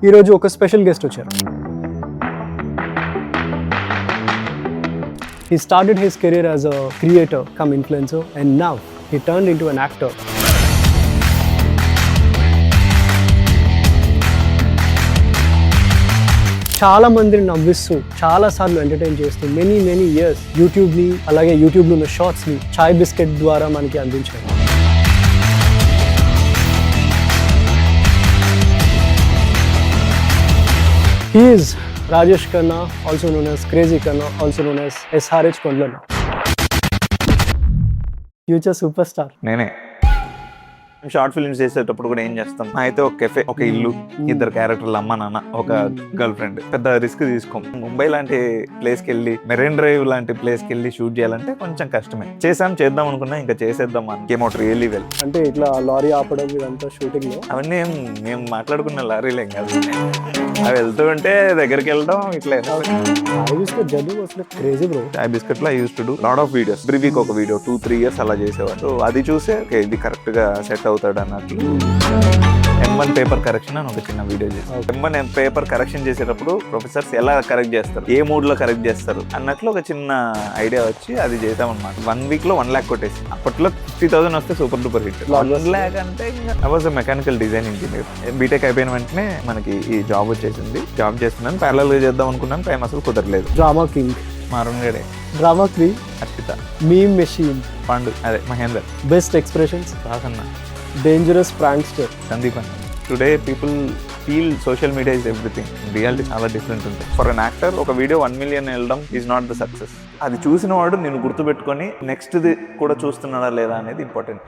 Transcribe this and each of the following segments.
ఈరోజు ఒక special guest వచ్చారు. He started his career as a creator come influencer and now he turned into an actor. చాలా మందిని నవ్విస్తూ చాలా సార్లు ఎంటర్టైన్ చేస్తూ మెనీ ఇయర్స్ యూట్యూబ్ని అలాగే యూట్యూబ్లో ఉన్న షార్ట్స్ని చాయ్ బిస్కెట్ ద్వారా మనకి అందించారు. He is Rajesh Khanna, also known as Crazy Khanna, also known as SRH Kondlana. Future superstar. నేనే షార్ట్ ఫిల్మ్స్ చేసేటప్పుడు కూడా ఏం చేస్తాం, అయితే ఒక కెఫే, ఒక ఇల్లు, ఇద్దరు క్యారెక్టర్లు, అమ్మ నాన్న, ఒక గర్ల్ ఫ్రెండ్. పెద్ద రిస్క్ తీసుకోం. ముంబై లాంటి ప్లేస్ కి వెళ్ళి, మెరైన్ డ్రైవ్ లాంటి ప్లేస్ కి వెళ్ళి షూట్ చేయాలంటే కొంచెం కష్టమే. చేద్దాం అనుకున్నా, ఇంకా చేసేద్దాం అని కేమ్ అవుట్ రియల్లీ వెల్. అంటే ఇట్లా లారీ ఆపడం ఇదంతా షూటింగ్ లో అవన్నీ మేము మాట్లాడుకున్న లారీలేం కాదు, అవి వెళ్తూ ఉంటే దగ్గరికి వెళ్ళడం ఇట్లా. జర్నీ అసలు క్రేజీ బ్రో. చాయ్ బిస్కెట్ లో use to do lot of videos. Every week ఒక వీడియో 2-3 years అలా చేసేవాడు. సో అది చూసే ఇది కరెక్ట్ గా సెట్ అవుతాడు అన్నట్లు M1 పేపర్ కరెక్షన్ అని ఒక చిన్న వీడియో చేశాను. M1 పేపర్ కరెక్షన్ చేసేటప్పుడు ప్రొఫెసర్స్ ఎలా కరెక్ట్ చేస్తారు, ఏ మూడ్ లో కరెక్ట్ చేస్తారు అన్నట్లు ఒక చిన్న ఐడియా వచ్చి అది చేద్దాం అనమాట. 1 week లో 1 lakh కొట్టేసి, అప్పట్లో 50,000 వస్తే సూపర్ డూపర్ హిట్. 1 lakh అంటే I was mechanical design engineer. BTech అయిపోయిన వెంటనే మనకి ఈ జాబ్ వచ్చేసింది. జాబ్ చేస్తున్నాను, ప్యారలల్ గా చేద్దాం అనుకున్నాను, టైం అసలు కుదరలేదు. డ్రామా కింగ్ మారుణ్ గడే, drama queen Arpitha, meme machine Pandu, అదే మహేందర్, బెస్ట్ ఎక్స్ప్రెషన్స్ రాసన్న, డేంజరస్ ప్రాంక్స్టర్ సందీప్ అన్న. Today people feel social media is everything. Reality చాలా డిఫరెంట్ ఉంటుంది. ఫర్ అన్ యాక్టర్ ఒక వీడియో 1 million వెళ్ళడం ఈజ్ నాట్ ద సక్సెస్. అది చూసిన వాడు నేను గుర్తుపెట్టుకొని నెక్స్ట్ది కూడా చూస్తున్నాడా లేదా అనేది important.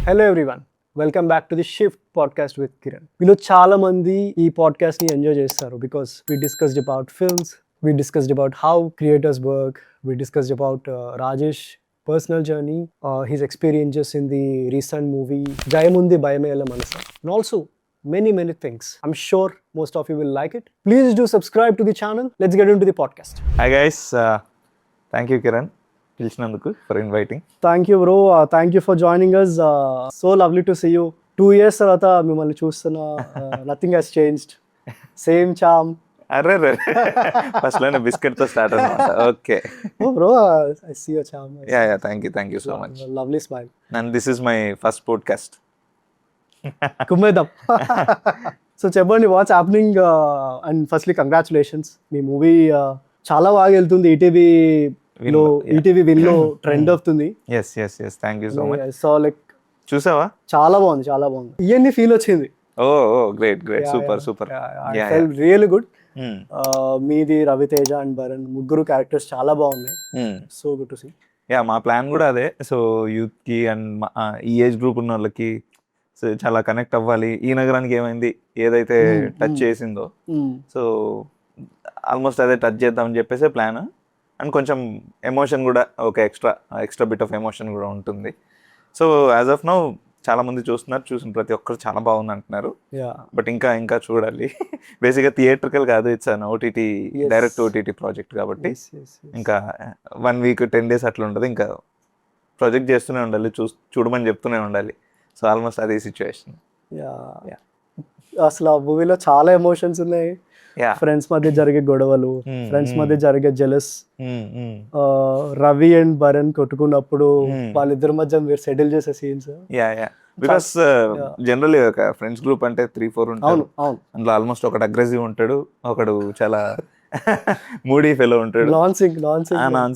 Hello everyone, welcome back to the shift podcast with Kiran. మీలో చాలా మంది ఈ పాడ్కాస్ట్ ని ఎంజాయ్ చేస్తారు because we discussed about films, we discussed about how creators work, we discussed about Rajesh personal journey, his experiences in the recent movie Jayamundi Bayamela Manasa, and also many things. I'm sure most of you will like it. Please do subscribe to the channel. Let's get into the podcast. Hi guys, thank you Kiran పిలిచినందుకు, for inviting. Thank you bro, thank you for joining us. So lovely to see you. 2 years తర్వాత మిమ్మల్ని చూస్తున్నా, nothing has changed, same charm. అరే first లోనే biscuit తో start అన్నమాట. Okay bro, I see your charm. Yeah thank you so much. Lovely smile. And this is my first podcast. కుమ్మేద్దాం. So చెప్పండి, what's happening, and firstly congratulations. మీ movie చాలా బాగా వెళ్తుంది, ఈటీవీ విన్ లో ట్రెండ్ అవుతుంది. Yes thank you so much. So like చూసావా? చాలా బాగుంది. ఇవన్నీ ఫీల్ వచ్చింది. Oh great super. Really good. మీది రవితేజ అండ్ భరణ్, ముగ్గురు క్యారెక్టర్స్ చాలా బాగున్నాయి. So good to see. Ya, మా ప్లాన్ కూడా అదే. సో యూత్ కి అండ్ ఈ ఏజ్ గ్రూప్ ఉన్న వాళ్ళకి సో చాలా కనెక్ట్ అవ్వాలి. ఈ నగరానికి ఏమైంది, ఏదైతే టచ్ చేసిందో, సో ఆల్మోస్ట్ అదే టచ్ చేద్దామని చెప్పేసి ప్లాన్. అండ్ కొంచెం ఎమోషన్ కూడా, ఒక ఎక్స్ట్రా బిట్ ఆఫ్ ఎమోషన్ కూడా ఉంటుంది. సో యాజ్ ఆఫ్ నౌ చాలా మంది చూసిన ప్రతి ఒక్కరు చాలా బాగుంది అంటున్నారు. బట్ ఇంకా చూడాలి. బేసిక్గా థియేట్రికల్ కాదు, it's an OTT, direct OTT project కాబట్టి ఇంకా 1 week 10 days అట్లా ఉంటుంది. ఇంకా ప్రాజెక్ట్ చేస్తూనే ఉండాలి, చూడమని చెప్తూనే ఉండాలి. సో ఆల్మోస్ట్ అదే సిచ్యువేషన్. అసలు ఆ మూవీలో చాలా ఎమోషన్స్ ఉన్నాయి. ఫ్రెండ్స్ మధ్య జరిగే గొడవలు, ఫ్రెండ్స్ మధ్య జరిగే జెలస్, రవి అండ్ భరణ్ కొట్టుకున్నప్పుడు వాళ్ళిద్దరి మధ్య మీరు సెటిల్ చేసే సీన్స్. బికాస్ జనరల్లీ ఒక ఫ్రెండ్స్ గ్రూప్ అంటే 3-4 ఉంటారు. అందులో ఆల్మోస్ట్ ఒకడు అగ్రెసివ్ ఉంటాడు, ఒకడు చాలా మూడీ ఫెలో ఉంటాడు, నాన్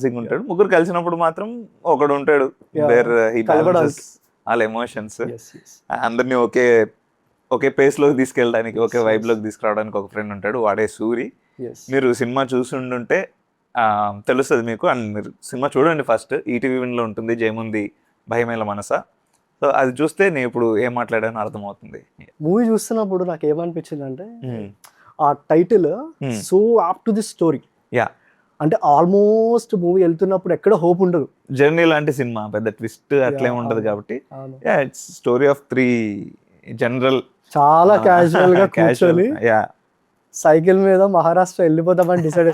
సింగ్ ఉంటాడు. ముగ్గురు కలిసినప్పుడు మాత్రం ఒకడు ఉంటాడు వాళ్ళ ఎమోషన్స్. అందరినీ ఒకే పేస్ లోకి తీసుకెళ్ళడానికి, ఒకే వైబ్ లోకి తీసుకురావడానికి ఒక ఫ్రెండ్ ఉంటాడు, వాడే సూరి. మీరు సినిమా చూసుండుంటే తెలుస్తుంది మీకు. అండ్ మీరు సినిమా చూడండి ఫస్ట్. ఈటీవీ విన్లో ఉంటుంది జయముంది భయమేల మనస. సో అది చూస్తే నేను ఇప్పుడు ఏం మాట్లాడానో అర్థమవుతుంది. మూవీ చూస్తున్నప్పుడు నాకు ఏమనిపించింది అంటే, ఆ title so apt to the story. అంటే ఆల్మోస్ట్ మూవీ వెళ్తున్నప్పుడు ఎక్కడ హోప్ ఉండదు. జర్నీ లాంటి సినిమా, పెద్ద ట్విస్ట్ అట్లే ఉండదు కాబట్టి. ఇట్స్ స్టోరీ ఆఫ్ 3 జనరల్, చాలా క్యాజువల్ గా కూర్చొని సైకిల్ మీద మహారాష్ట్ర వెళ్ళిపోతామని డిసైడ్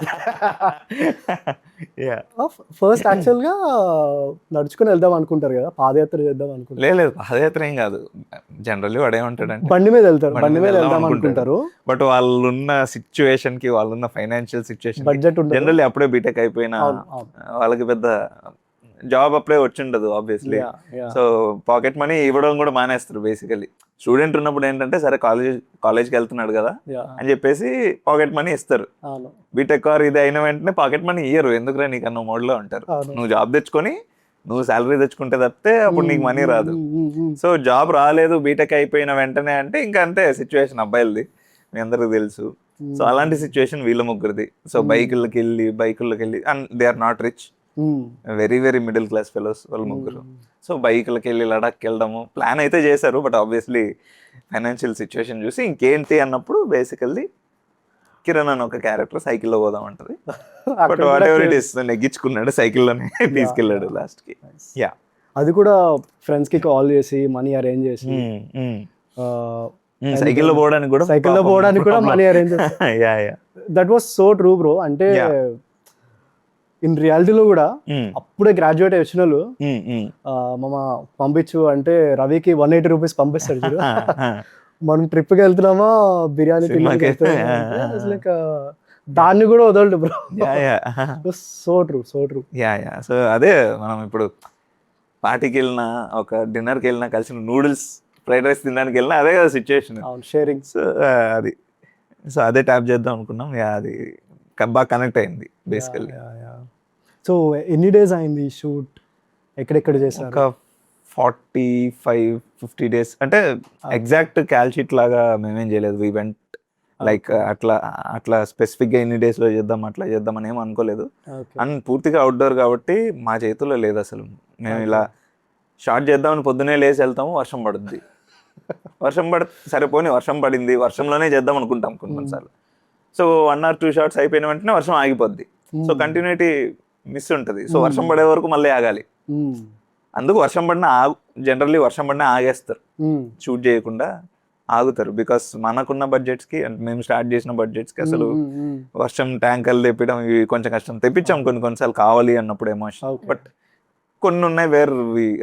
యా ఫస్ట్ యాక్చువల్గా నడుచుకుని వెళ్దాం అనుకుంటారు కదా, పాదయాత్ర చేద్దాం అనుకుంటారు. లేదు పాదయాత్ర ఏం కాదు, జనరల్లీ వాడు ఏమంటాడంటే బండి మీద వెళ్తారు, బండి బండి మీద మీద వెళ్దాం వెళ్దాం అనుకుంటారు. అనుకుంటారు. బట్ వాళ్ళున్న సిచ్యువేషన్ కి, వాళ్ళున్న ఫైనాన్షియల్ సిచ్యువేషన్, బడ్జెట్ ఉండదు. జనరల్లీ అప్పుడే బీటెక్ అయిపోయిన అవును, అవును. వాళ్ళకి పెద్ద జాబ్ అప్పుడే వచ్చిండదు obviously. Yeah, yeah. So pocket money ఇవ్వడం కూడా మానేస్తారు బేసికలీ. స్టూడెంట్ ఉన్నప్పుడు ఏంటంటే సరే కాలేజ్కి వెళ్తున్నాడు కదా Yeah, అని చెప్పేసి పాకెట్ మనీ ఇస్తారు. అవును, బీటెక్ ఆర్ ఇది అయిన వెంటనే పాకెట్ మనీ ఇయ్యరు, ఎందుకురా నీకు అన్న మోడ్లో ఉంటారు. అవును. నువ్వు జాబ్ తెచ్చుకొని నువ్వు శాలరీ తెచ్చుకుంటే తప్పితే అప్పుడు నీకు మనీ రాదు. Mm. సో జాబ్ రాలేదు బీటెక్ అయిపోయిన వెంటనే అంటే ఇంకా అంతే సిచ్యువేషన్ అబ్బాయిలది, మీ అందరికి తెలుసు. సో అలాంటి సిచ్యువేషన్ వీళ్ళ ముగ్గురిది. సో బైకులకి వెళ్ళి and they are not rich, very very middle class fellows వాళ్ళ ముగ్గురు. సో బైకులకి వెళ్ళి లడాక్కి వెళ్ళడము ప్లాన్ అయితే చేశారు, బట్ ఆబ్వియస్లీ ఫైనాన్షియల్ సిచ్యువేషన్ చూసి ఇంకేంటి అన్నప్పుడు బేసికల్లీ కిరణ్ అని ఒక క్యారెక్టర్ సైకిల్లో పోదాం అంటది. But whatever it is నెగ్గించుకున్నాడు, సైకిల్లోనే తీసుకెళ్ళాడు లాస్ట్ కి. యా అది కూడా ఫ్రెండ్స్ కి కాల్ చేసి మనీ అరేంజ్ చేసి సైకిల్లో పోవడానికి కూడా సైకిల్లో పోవడానికి కూడా money arrange yeah yeah that was so true bro. అంటే ఇన్ రియాలిటీలో కూడా అప్పుడే గ్రాడ్యుయేట్ అయి వచ్చిన వాళ్ళు మామ పంపించు అంటే రవికి 180 రూపీస్ పంపిస్తాడు చూడు. మనం ట్రిప్కి వెళ్తున్నామా బిర్యానీ లైక్ దాన్ని కూడా వదలడు bro. So true, so true. Yeah yeah so అదే మనం ఇప్పుడు పార్టీకి వెళ్ళినా ఒక డిన్నర్కి వెళ్ళినా కలిసి నూడిల్స్ ఫ్రైడ్ రైస్ తినడానికి వెళ్ళినా అదే కదా సిచ్యువేషన్, షేరింగ్. సో అది సో అదే ట్యాప్ చేద్దాం అనుకున్నాం. యా అది బాగా కనెక్ట్ అయింది బేసికల్లీ. సో ఎన్ని డేస్ అయింది షూట్, ఎక్కడెక్కడ చేశారు? ఒక 45-50 డేస్. అంటే ఎగ్జాక్ట్ క్యాల్ షీట్ లాగా మేమేం చేయలేదు. వీ వెంట్ లైక్ అట్లా స్పెసిఫిక్గా ఎన్ని డేస్లో చేద్దాం అట్లా చేద్దాం అని ఏం అనుకోలేదు. అండ్ పూర్తిగా అవుట్డోర్ కాబట్టి మా చేతుల్లో లేదు అసలు. మేము ఇలా షార్ట్ చేద్దామని పొద్దునే లేచి వెళ్తాము, వర్షం పడుద్ది. సరిపోని వర్షం పడింది, వర్షంలోనే చేద్దాం అనుకుంటాం కొన్నిసార్లు. సో 1 or 2 షార్ట్స్ అయిపోయిన వెంటనే వర్షం ఆగిపోద్ది. సో కంటిన్యూటీ మిస్ ఉంటుంది. సో వర్షం పడే వరకు మళ్ళీ ఆగాలి. అందుకు జనరల్లీ వర్షం పడినా ఆగేస్తారు, షూట్ చేయకుండా ఆగుతారు. బికాస్ మనకున్న బడ్జెట్స్కి అంటే మేము స్టార్ట్ చేసిన బడ్జెట్స్కి అసలు వర్షం ట్యాంకర్లు తెప్పించడం ఇవి కొంచెం కష్టం. తెప్పించాం కొన్నిసార్లు కావాలి అన్నప్పుడు ఎమోషన్. బట్ కొన్ని ఉన్నాయి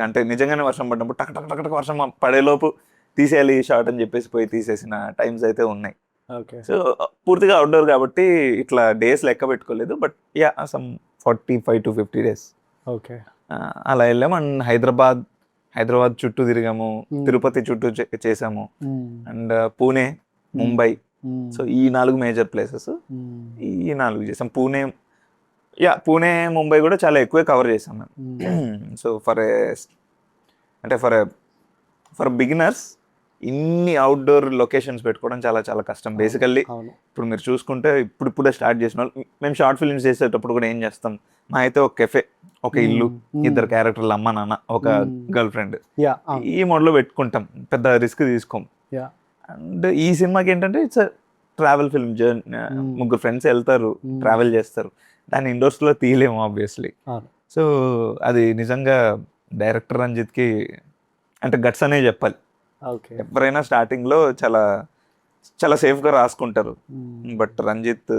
అంటే నిజంగానే వర్షం పడినప్పుడు టక్ టక్ టక్ వర్షం పడేలోపు తీసేయాలి షార్ట్ అని చెప్పేసి పోయి తీసేసిన టైమ్స్ అయితే ఉన్నాయి. సో పూర్తిగా అవుట్డోర్ కాబట్టి ఇట్లా డేస్ లెక్క పెట్టుకోలేదు. But yeah some 45 to 50 days okay అలా వెళ్ళాము. అండ్ హైదరాబాద్ చుట్టూ తిరిగాము, తిరుపతి చుట్టూ చేసాము, అండ్ పూణే, ముంబై. సో ఈ 4 మేజర్ ప్లేసెస్ ఈ 4 చేసాం. పూణే ముంబై కూడా చాలా ఎక్కువే కవర్ చేసాం మేము. సో ఫర్ బిగినర్స్ ఇన్ని అవుట్డోర్ లొకేషన్స్ పెట్టుకోవడం చాలా చాలా కష్టం బేసికల్లీ. ఇప్పుడు మీరు చూసుకుంటే ఇప్పుడే స్టార్ట్ చేసిన వాళ్ళు, మేము షార్ట్ ఫిల్మ్స్ చేసేటప్పుడు కూడా ఏం చేస్తాం, మా అయితే ఒక కెఫే, ఒక ఇల్లు, 2 క్యారెక్టర్లు, అమ్మ నాన్న, ఒక గర్ల్ ఫ్రెండ్, ఈ మోడ్లో పెట్టుకుంటాం, పెద్ద రిస్క్ తీసుకోం. అండ్ ఈ సినిమాకి ఏంటంటే it's travel film journey, 3 friends వెళ్తారు, ట్రావెల్ చేస్తారు, దాన్ని ఇండోర్స్లో తీయలేము ఆబ్వియస్లీ. సో అది నిజంగా డైరెక్టర్ రంజిత్కి అంటే గట్స్ అనే చెప్పాలి. ఎవరైనా స్టార్టింగ్లో చాలా చాలా సేఫ్గా రాసుకుంటారు, బట్ రంజిత్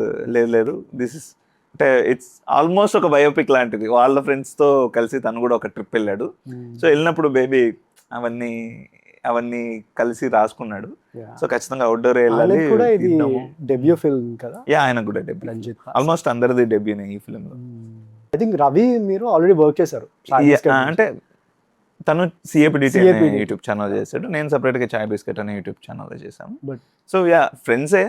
లేదు దిస్ ఇస్ అంటే ఇట్స్ ఆల్మోస్ట్ ఒక బయోపిక్ లాంటిది. వాళ్ళ ఫ్రెండ్స్తో కలిసి తను కూడా ఒక ట్రిప్ వెళ్ళాడు. సో వెళ్ళినప్పుడు బేబీ అవన్నీ కలిసి రాసుకున్నాడు. సో ఖచ్చితంగా అవుట్డోర్ వెళ్ళాలి. డెబ్యూ ఫిల్మ్ కదా? యా ఆయనకు కూడా డెబ్యూ, ఆల్మోస్ట్ అందరిది డెబ్యూనే ఈ ఫిల్మ్ లో. ఐ థింక్ రవి మీరు ఆల్రెడీ వర్క్ చేశారు. అంటే తను సిఏపిడిటి అనే యూట్యూబ్ ఛానల్ చేశాడు, నేను సపరేట్గా చాయ్ బిస్కెట్ అనే యూట్యూబ్ ఛానల్ చేశాను. సో యా ఫ్రెండ్సే,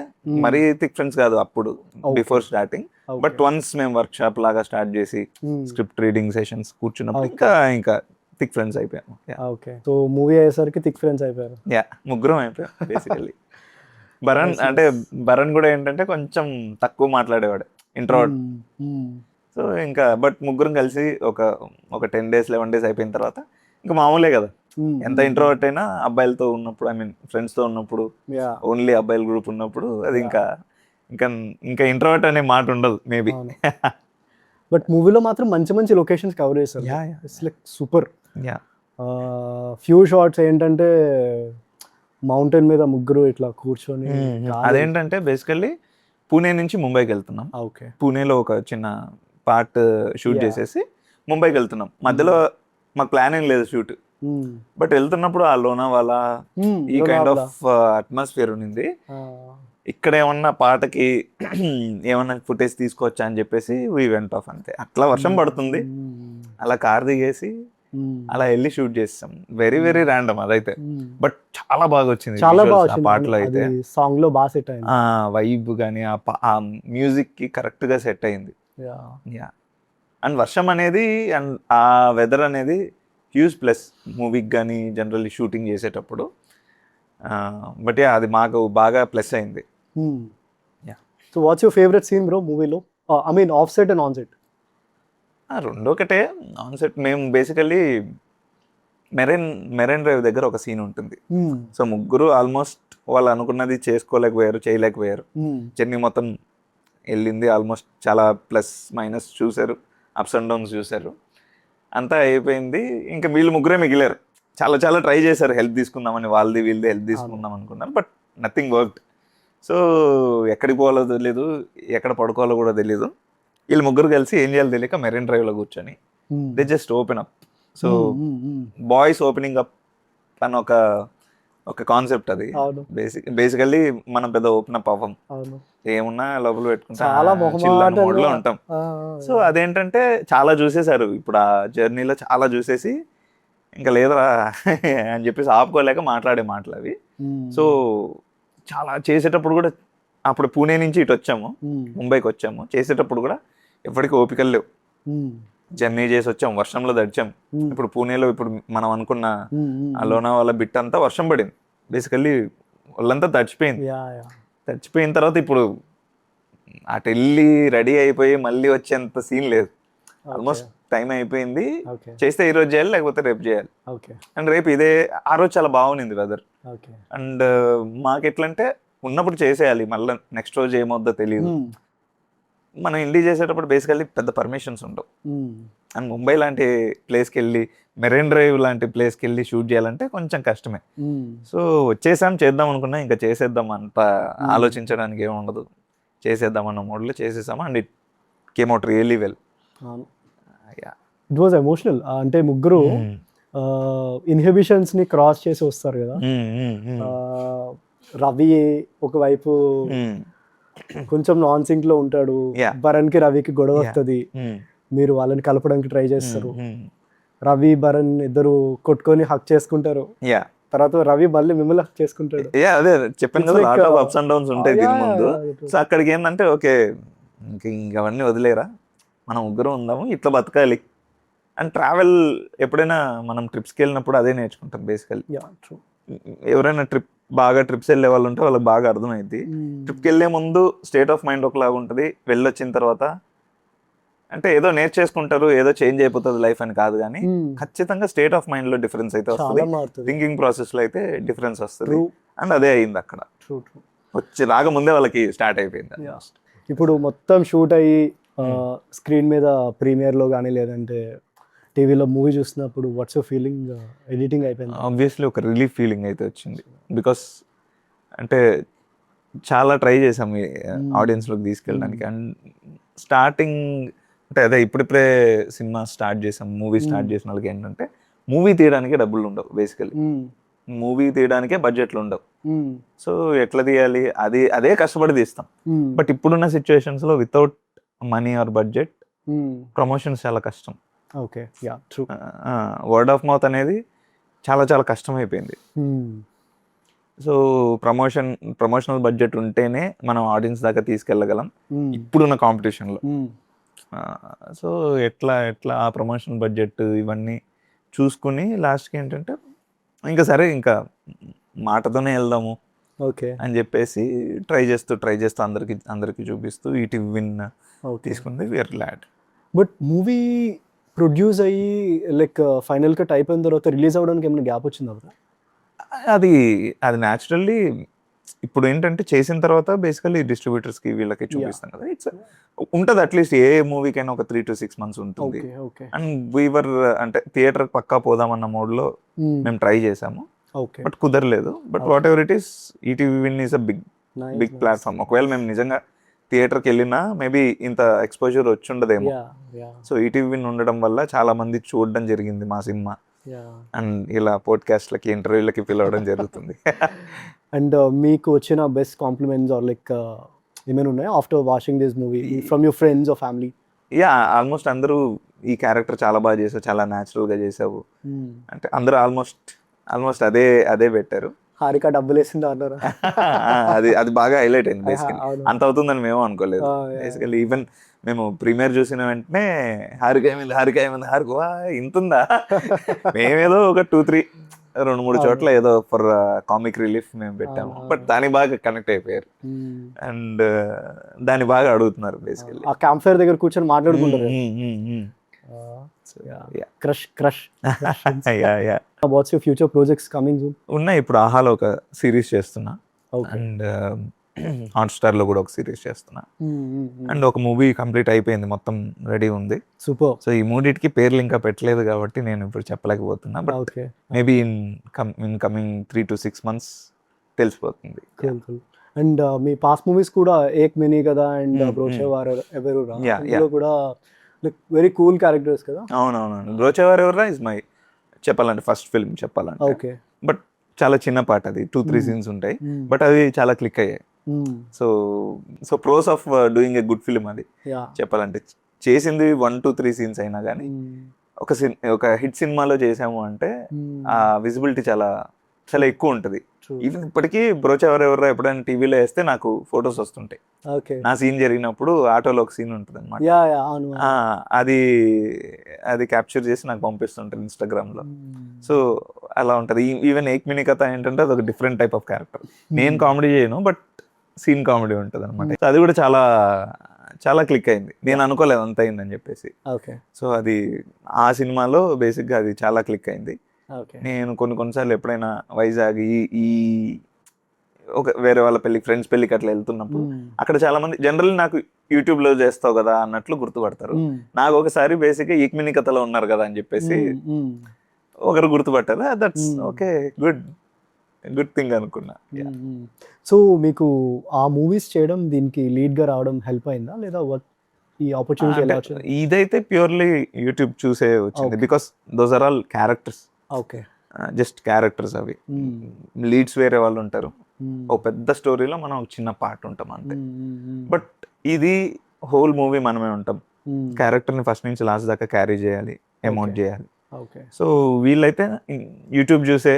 మరీ థిక్ ఫ్రెండ్స్ కాదు అప్పుడు బిఫోర్ స్టార్టింగ్. బట్ వన్స్ మేము వర్క్ షాప్ లాగా స్టార్ట్ చేసి స్క్రిప్ట్ రీడింగ్ సెషన్స్ కూర్చున్నప్పుడు ఇంకా థిక్ ఫ్రెండ్స్ అయిపోయాము. ఓకే, సో మూవీ అయ్యేసరికి థిక్ ఫ్రెండ్స్ అయిపోయారు. యా ముగ్గురం అయిపోయాం బేసికల్లీ. భరణ్ కూడా ఏంటంటే కొంచెం తక్కువ మాట్లాడేవాడు, ఇంట్రోవర్ట్. సో ఇంకా బట్ ముగ్గురం కలిసి ఒక 10 days 11 days అయిపోయిన తర్వాత ఇంకా మామూలే కదా, ఎంత ఇంట్రోవర్ట్ అయినా అబ్బాయిలతో ఉన్నప్పుడు, ఐ మీన్ ఫ్రెండ్స్తో ఉన్నప్పుడు, ఓన్లీ అబ్బాయిల గ్రూప్ ఉన్నప్పుడు అది ఇంకా ఇంట్రోవర్ట్ అనే మాట ఉండదు మేబీ. బట్ మూవీలో మాత్రం మంచి లొకేషన్స్ కవర్ చేస్తారు. It's like super. Few shots ఏంటంటే మౌంటైన్ మీద ముగ్గురు ఇట్లా కూర్చొని, అదేంటంటే బేసికల్లీ పూణే నుంచి ముంబైకి వెళ్తున్నాం. ఓకే. పూణేలో ఒక చిన్న పార్ట్ షూట్ Yeah. చేసేసి ముంబైకి వెళ్తున్నాం. మధ్యలో మాకు ప్లాన్ ఏం లేదు షూట్, బట్ వెళ్తున్నప్పుడు ఆ లోనావాలా ఈ కైండ్ ఆఫ్ అట్మాస్ఫియర్ ఉంది. ఇక్కడ ఏమన్నా పాటకి ఏమన్నా ఫుటేజ్ తీసుకోవచ్చా అని చెప్పేసి వీ వెంట్ ఆఫ్, అంతే. అట్లా వర్షం పడుతుంది, అలా కార్ దిగేసి అలా వెళ్ళి షూట్ చేస్తాం. వెరీ వెరీ ర్యాండమ్ అదైతే, బట్ చాలా బాగా వచ్చింది. చాలా బాగా visuals ఆ పాటలో అయితే సాంగ్ లో బాగా సెట్ అయింది. ఆ వైబ్ కానీ ఆ మ్యూజిక్ కి కరెక్ట్ గా సెట్ అయింది. యా, అండ్ వర్షం అనేది అండ్ ఆ వెదర్ అనేది హ్యూజ్ ప్లస్ మూవీకి కానీ జనరల్లీ షూటింగ్ చేసేటప్పుడు. బట్ యా, అది మాకు బాగా ప్లస్ అయింది. Yeah. So what's your favourite scene bro మూవీలో? I mean off set and on set. రెండు ఒకటే. ఆన్ సెట్ మేము బేసికల్లీ మెరైన్ డ్రైవ్ దగ్గర ఒక సీన్ ఉంటుంది. సో ముగ్గురు ఆల్మోస్ట్ వాళ్ళు అనుకున్నది చేసుకోలేకపోయారు, చేయలేకపోయారు. జర్నీ మొత్తం వెళ్ళింది ఆల్మోస్ట్, చాలా ప్లస్ మైనస్ చూశారు, అప్స్ అండ్ డౌన్స్ చూశారు, అంతా అయిపోయింది. ఇంకా వీళ్ళు ముగ్గురే మిగిలారు. చాలా చాలా ట్రై చేశారు హెల్ప్ తీసుకుందామని, వాళ్ళది వీళ్ళది హెల్ప్ తీసుకుందాం అనుకున్నారు, బట్ నథింగ్ వర్క్డ్. సో ఎక్కడికి పోవాలో తెలియదు, ఎక్కడ పడుకోవాలో కూడా తెలియదు. వీళ్ళు ముగ్గురు కలిసి ఏం చేయాలో తెలియక మెరైన్ డ్రైవ్లో కూర్చొని they just open up. So boys opening up అని ఒక కాన్సెప్ట్ అది. బేసికల్లీ మనం పెద్ద ఓపెన్ అప్ అవ్వం, ఏమున్నా లోపల పెట్టుకుంటాం, మోడ్లో ఉంటాం. సో అదేంటంటే చాలా చూసేశారు ఇప్పుడు ఆ జర్నీలో, చాలా చూసేసి ఇంకా లేదురా అని చెప్పేసి ఆపుకోలేక మాట్లాడే మాటలు అవి. సో చాలా చేసేటప్పుడు కూడా, అప్పుడు పూణే నుంచి ఇటు వచ్చాము, ముంబైకి వచ్చాము, చేసేటప్పుడు కూడా ఎప్పటికీ ఓపికలు లేవు. జర్నీ చేసి వచ్చాం, వర్షంలో తడిచాం. ఇప్పుడు పూణేలో ఇప్పుడు మనం అనుకున్న ఆ లోనావాలా బిట్ అంతా వర్షం పడింది. బేసికల్లీ వాళ్ళంతా తడిచిపోయిన తర్వాత ఇప్పుడు అటు వెళ్ళి రెడీ అయిపోయి మళ్ళీ వచ్చేంత సీన్ లేదు. ఆల్మోస్ట్ టైం అయిపోయింది, చేస్తే ఈ రోజు చేయాలి లేకపోతే రేపు చేయాలి. అండ్ రేపు ఇదే, ఆ రోజు చాలా బాగుంది వెదర్. అండ్ మాకు ఎట్లంటే ఉన్నప్పుడు చేసేయాలి, మళ్ళీ నెక్స్ట్ రోజు ఏమవుద్దో తెలియదు. మనం ఇండి చేసేటప్పుడు బేసికల్లీ పెద్ద పర్మిషన్స్ ఉండవు. అండ్ ముంబై లాంటి ప్లేస్కి వెళ్ళి, మెరైన్ డ్రైవ్ లాంటి ప్లేస్కి వెళ్ళి షూట్ చేయాలంటే కొంచెం కష్టమే. సో వచ్చేసాం, చేద్దాం అనుకున్నా, ఇంకా చేసేద్దాం, అంత ఆలోచించడానికి ఏమి ఉండదు, చేసేద్దాం అన్న మోడ్లో చేసేసాము. And it came out really well. It was emotional. అంటే ముగ్గురు ఇన్హిబిషన్స్ ని క్రాస్ చేసి వస్తారు కదా. రవి ఒకవైపు కొంచెం నాన్ సింక్ లో ఉంటాడు, భరణ్ కి రవికి గొడవ వస్తుంది, మీరు వాళ్ళని కలపడానికి ట్రై చేస్తారు, రవి భరణ్ ఇద్దరు కొట్టుకొని హక్ చేసుకుంటారు, తర్వాత రవి మళ్ళీ మిమ్మల్ని హక్ చేసుకుంటాడు. అదే చెప్పాను కదా, lot of ups and downs ఉంటాయి దీని ముందు. సో అక్కడికి ఏంటంటే ఓకే, ఇంకవన్నీ వదిలేరా, మనం ముగ్గురు ఉందాము, ఇట్లా బతకాలి. అండ్ ట్రావెల్ ఎప్పుడైనా మనం ట్రిప్స్కి వెళ్ళినప్పుడు అదే నేర్చుకుంటాం బేసికల్లీ. ఎవరైనా బాగా ట్రిప్స్ వెళ్ళే వాళ్ళు ఉంటే వాళ్ళకి బాగా అర్థమైంది. ట్రిప్కి వెళ్ళే ముందు స్టేట్ ఆఫ్ మైండ్ ఒకలాగా ఉంటుంది, వెళ్ళొచ్చిన తర్వాత అంటే ఏదో నేర్చేసుకుంటారు, ఏదో చేంజ్ అయిపోతుంది లైఫ్ అని కాదు, కానీ ఖచ్చితంగా స్టేట్ ఆఫ్ మైండ్ లో డిఫరెన్స్ అయితే వస్తుంది, థింకింగ్ ప్రాసెస్ లో అయితే డిఫరెన్స్ వస్తుంది. అండ్ అదే అయింది అక్కడ, వచ్చి రాకముందే వాళ్ళకి స్టార్ట్ అయిపోయింది. ఇప్పుడు మొత్తం షూట్ అయ్యి స్క్రీన్ మీద ప్రీమియర్ లో కానీ లేదంటే టీవీలో మూవీ చూసినప్పుడు వాట్స్ యువర్ ఫీలింగ్? ఎడిటింగ్ అయిపోయింది, ఆబ్వియస్లీ ఒక రిలీఫ్ ఫీలింగ్ అయితే వచ్చింది. బికాస్ అంటే చాలా ట్రై చేసాం ఆడియన్స్లోకి తీసుకెళ్ళడానికి. అండ్ స్టార్టింగ్ అంటే అదే ఇప్పుడిప్పుడే సినిమా స్టార్ట్ చేసాం, మూవీ స్టార్ట్ చేసిన వాళ్ళకి ఏంటంటే మూవీ తీయడానికి డబ్బులు ఉండవు, బేసికలీ మూవీ తీయడానికే బడ్జెట్లు ఉండవు. సో ఎట్లా తీయాలి, అదే కష్టపడి తీస్తాం. బట్ ఇప్పుడున్న సిచ్యువేషన్స్ లో without money are budget promotions చాలా కష్టం. Okay, yeah true. Word of mouth అనేది చాలా చాలా కష్టం అయిపోయింది. సో ప్రమోషనల్ బడ్జెట్ ఉంటేనే మనం ఆడియన్స్ దాకా తీసుకెళ్ళగలం ఇప్పుడున్న కాంపిటీషన్లో. సో ఎట్లా ఆ ప్రమోషనల్ బడ్జెట్ ఇవన్నీ చూసుకుని లాస్ట్కి ఏంటంటే ఇంకా సరే ఇంకా మాటతోనే వెళ్దాము ఓకే అని చెప్పేసి ట్రై చేస్తూ అందరికి చూపిస్తూ ఈటీవీ విన్ తీసుకుంది. We're glad. But movie produce అయ్యి లైక్ ఫైనల్ కట్ అయిపోయిన తర్వాత రిలీజ్ అవ్వడానికి ఏమైనా గ్యాప్ వచ్చిందా? అది న్యాచురల్లీ ఇప్పుడు ఏంటంటే చేసిన తర్వాత బేసికలీ డిస్ట్రిబ్యూటర్స్కి వీళ్ళకి చూపిస్తాం కదా, ఇట్స్ ఉంటుంది అట్లీస్ట్ ఏ మూవీకైనా ఒక 3 to 6 months ఉంటుంది. అండ్ వీవర్ అంటే థియేటర్ పక్కా పోదామన్న మోడ్లో మేము ట్రై చేసాము, బట్ కుదరలేదు. But whatever it is, ETV win is a big platform. ఒకవేళ మేము నిజంగా థియేటర్కి వెళ్ళినా మేబీ ఇంత ఎక్స్పోజర్ వచ్చి ఉండదేమో. Yeah yeah so ETV win ఉండడం వల్ల చాలా మంది చూడడం జరిగింది మా సినిమా, యా. అండ్ ఇలా పోడ్కాస్ట్లకి ఇంటర్వ్యూలకి పిలవడం జరుగుతుంది. అండ్ మీకు వచ్చిన బెస్ట్ కాంప్లిమెంట్స్ ఆర్ లైక్ ఏమైనా ఉన్నాయా after watching this movie from your friends or family? Ya, almost అందరూ ఈ క్యారెక్టర్ చాలా బాగా చేసావు, చాలా న్యాచురల్గా చేసావు అంటే అందరూ ఆల్మోస్ట్ అదే పెట్టారు. హారిక డబ్బులు వేసిందా అన్నారా? అది బాగా హైలైట్ అయింది బేసికలీ. అవును. అంత అవుతుందని మేము అనుకోలేదు. బేసికలీ ఈవెన్ మేము ప్రీమియర్ చూసిన వెంటనే హారిక హారిక వా ఇంతుందా, మేమేదో ఒక 2-3 చోట్ల ఏదో ఫర్ కామిక్ రిలీఫ్ మేము పెట్టాము, బట్ దానికి బాగా కనెక్ట్ అయిపోయారు అండ్ దాన్ని బాగా అడుగుతున్నారు బేసికలీ. ఆ క్యాంప్ ఫైర్ దగ్గర కూర్చొని మాట్లాడుకుంటారు. Crush. What's your future projects coming soon? ఉన్నాయి, ఇప్పుడు ఆహాలో ఒక సిరీస్ చేస్తున్నా Okay. అండ్ హాట్స్టార్లో కూడా ఒక సిరీస్ చేస్తున్నా అండ్ ఒక మూవీ కంప్లీట్ అయిపోయింది, మొత్తం రెడీ ఉంది. సూపర్. సో ఈ మూడింటికి పేర్లు ఇంకా పెట్టలేదు కాబట్టి నేను ఇప్పుడు చెప్పలేకపోతున్నా, but okay. Maybe in coming 3 to 6 months తెలిసిపోతుంది. అండ్ మీ పాస్ట్ మూవీస్ కూడా ఏక్ మినీ కదా అండ్ బ్రోచేవార్ ఎవరు Yeah, ఇందులో కూడా లైక్ వెరీ కూల్ క్యారెక్టర్స్ కదా. అవునవును, బ్రోచేవార్ ఎవరా ఇస్ మై చెప్పాలంటే ఫస్ట్ ఫిల్మ్ చెప్పాలంటే, ఓకే. బట్ చాలా చిన్న పాట, అది 2-3 సీన్స్ ఉంటాయి, బట్ అది చాలా క్లిక్ అయ్యాయి. So pros of doing a good film అది యా. చెప్పాలంటే. చేసింది 1 to 3 సీన్స్ అయినా కానీ ఒక హిట్ సినిమాలో చేసాము అంటే ఆ విజిబిలిటీ చాలా ఎక్కువ ఉంటుంది. ఈవెన్ ఇప్పటికీ బ్రోచేవార్ ఎవరో ఎప్పుడైనా టీవీలో వేస్తే నాకు ఫొటోస్ వస్తుంటాయి. ఓకే. నా సీన్ జరిగినప్పుడు ఆటోలో ఒక సీన్ ఉంటుంది అనమాట, యా యా అవును. అది క్యాప్చర్ చేసి నాకు పంపిస్తుంటారు ఇన్స్టాగ్రామ్లో. సో అలా ఉంటుంది. ఈవెన్ ఏక్ మినీ కథ ఏంటంటే అది ఒక డిఫరెంట్ టైప్ ఆఫ్ క్యారెక్టర్. నేను కామెడీ చేయను, బట్ సీన్ కామెడీ ఉంటుంది అనమాట. అది కూడా చాలా క్లిక్ అయింది. నేను అనుకోలేదు అంత అయిందని చెప్పేసి. ఓకే. సో అది ఆ సినిమాలో బేసిక్గా అది చాలా క్లిక్ అయింది. ఓకే. నేను కొన్నిసార్లు ఎప్పుడైనా వైజాగ్ ఈ ఒక వేరే వాళ్ళ ఫ్రెండ్స్ పెళ్ళికి అట్లా వెళ్తున్నప్పుడు అక్కడ చాలా మంది జనరల్లీ నాకు యూట్యూబ్లో చేస్తావు కదా అన్నట్లు గుర్తుపడతారు. నాకు ఒకసారి బేసిక్గా ఏక్ మినీ కథలో ఉన్నారు కదా అని చెప్పేసి ఒకరు గుర్తుపట్టారు. దట్స్ ఓకే, గుడ్ థింగ్ అనుకున్నా. సో మీకు ఆ మూవీస్ చేయడం, దీనికి లీడ్ గా రావడం హెల్ప్ అయిందా లేదా ఈ ఆపర్చునిటీ ఎలా వచ్చింది? ఇదైతే ప్యూర్లీ యూట్యూబ్ చూసే వచ్చింది, because those are all characters. Okay. Just characters అవి. లీడ్స్ వేరే వాళ్ళు ఉంటారు, ఒక పెద్ద స్టోరీలో మనం ఒక చిన్న పార్ట్ ఉంటాం అంతే. బట్ ఇది హోల్ మూవీ మనమే ఉంటాం. క్యారెక్టర్ని ఫస్ట్ నుంచి లాస్ట్ దాకా క్యారీ చేయాలి, అమౌంట్ చేయాలి. సో వీళ్ళైతే యూట్యూబ్ చూసే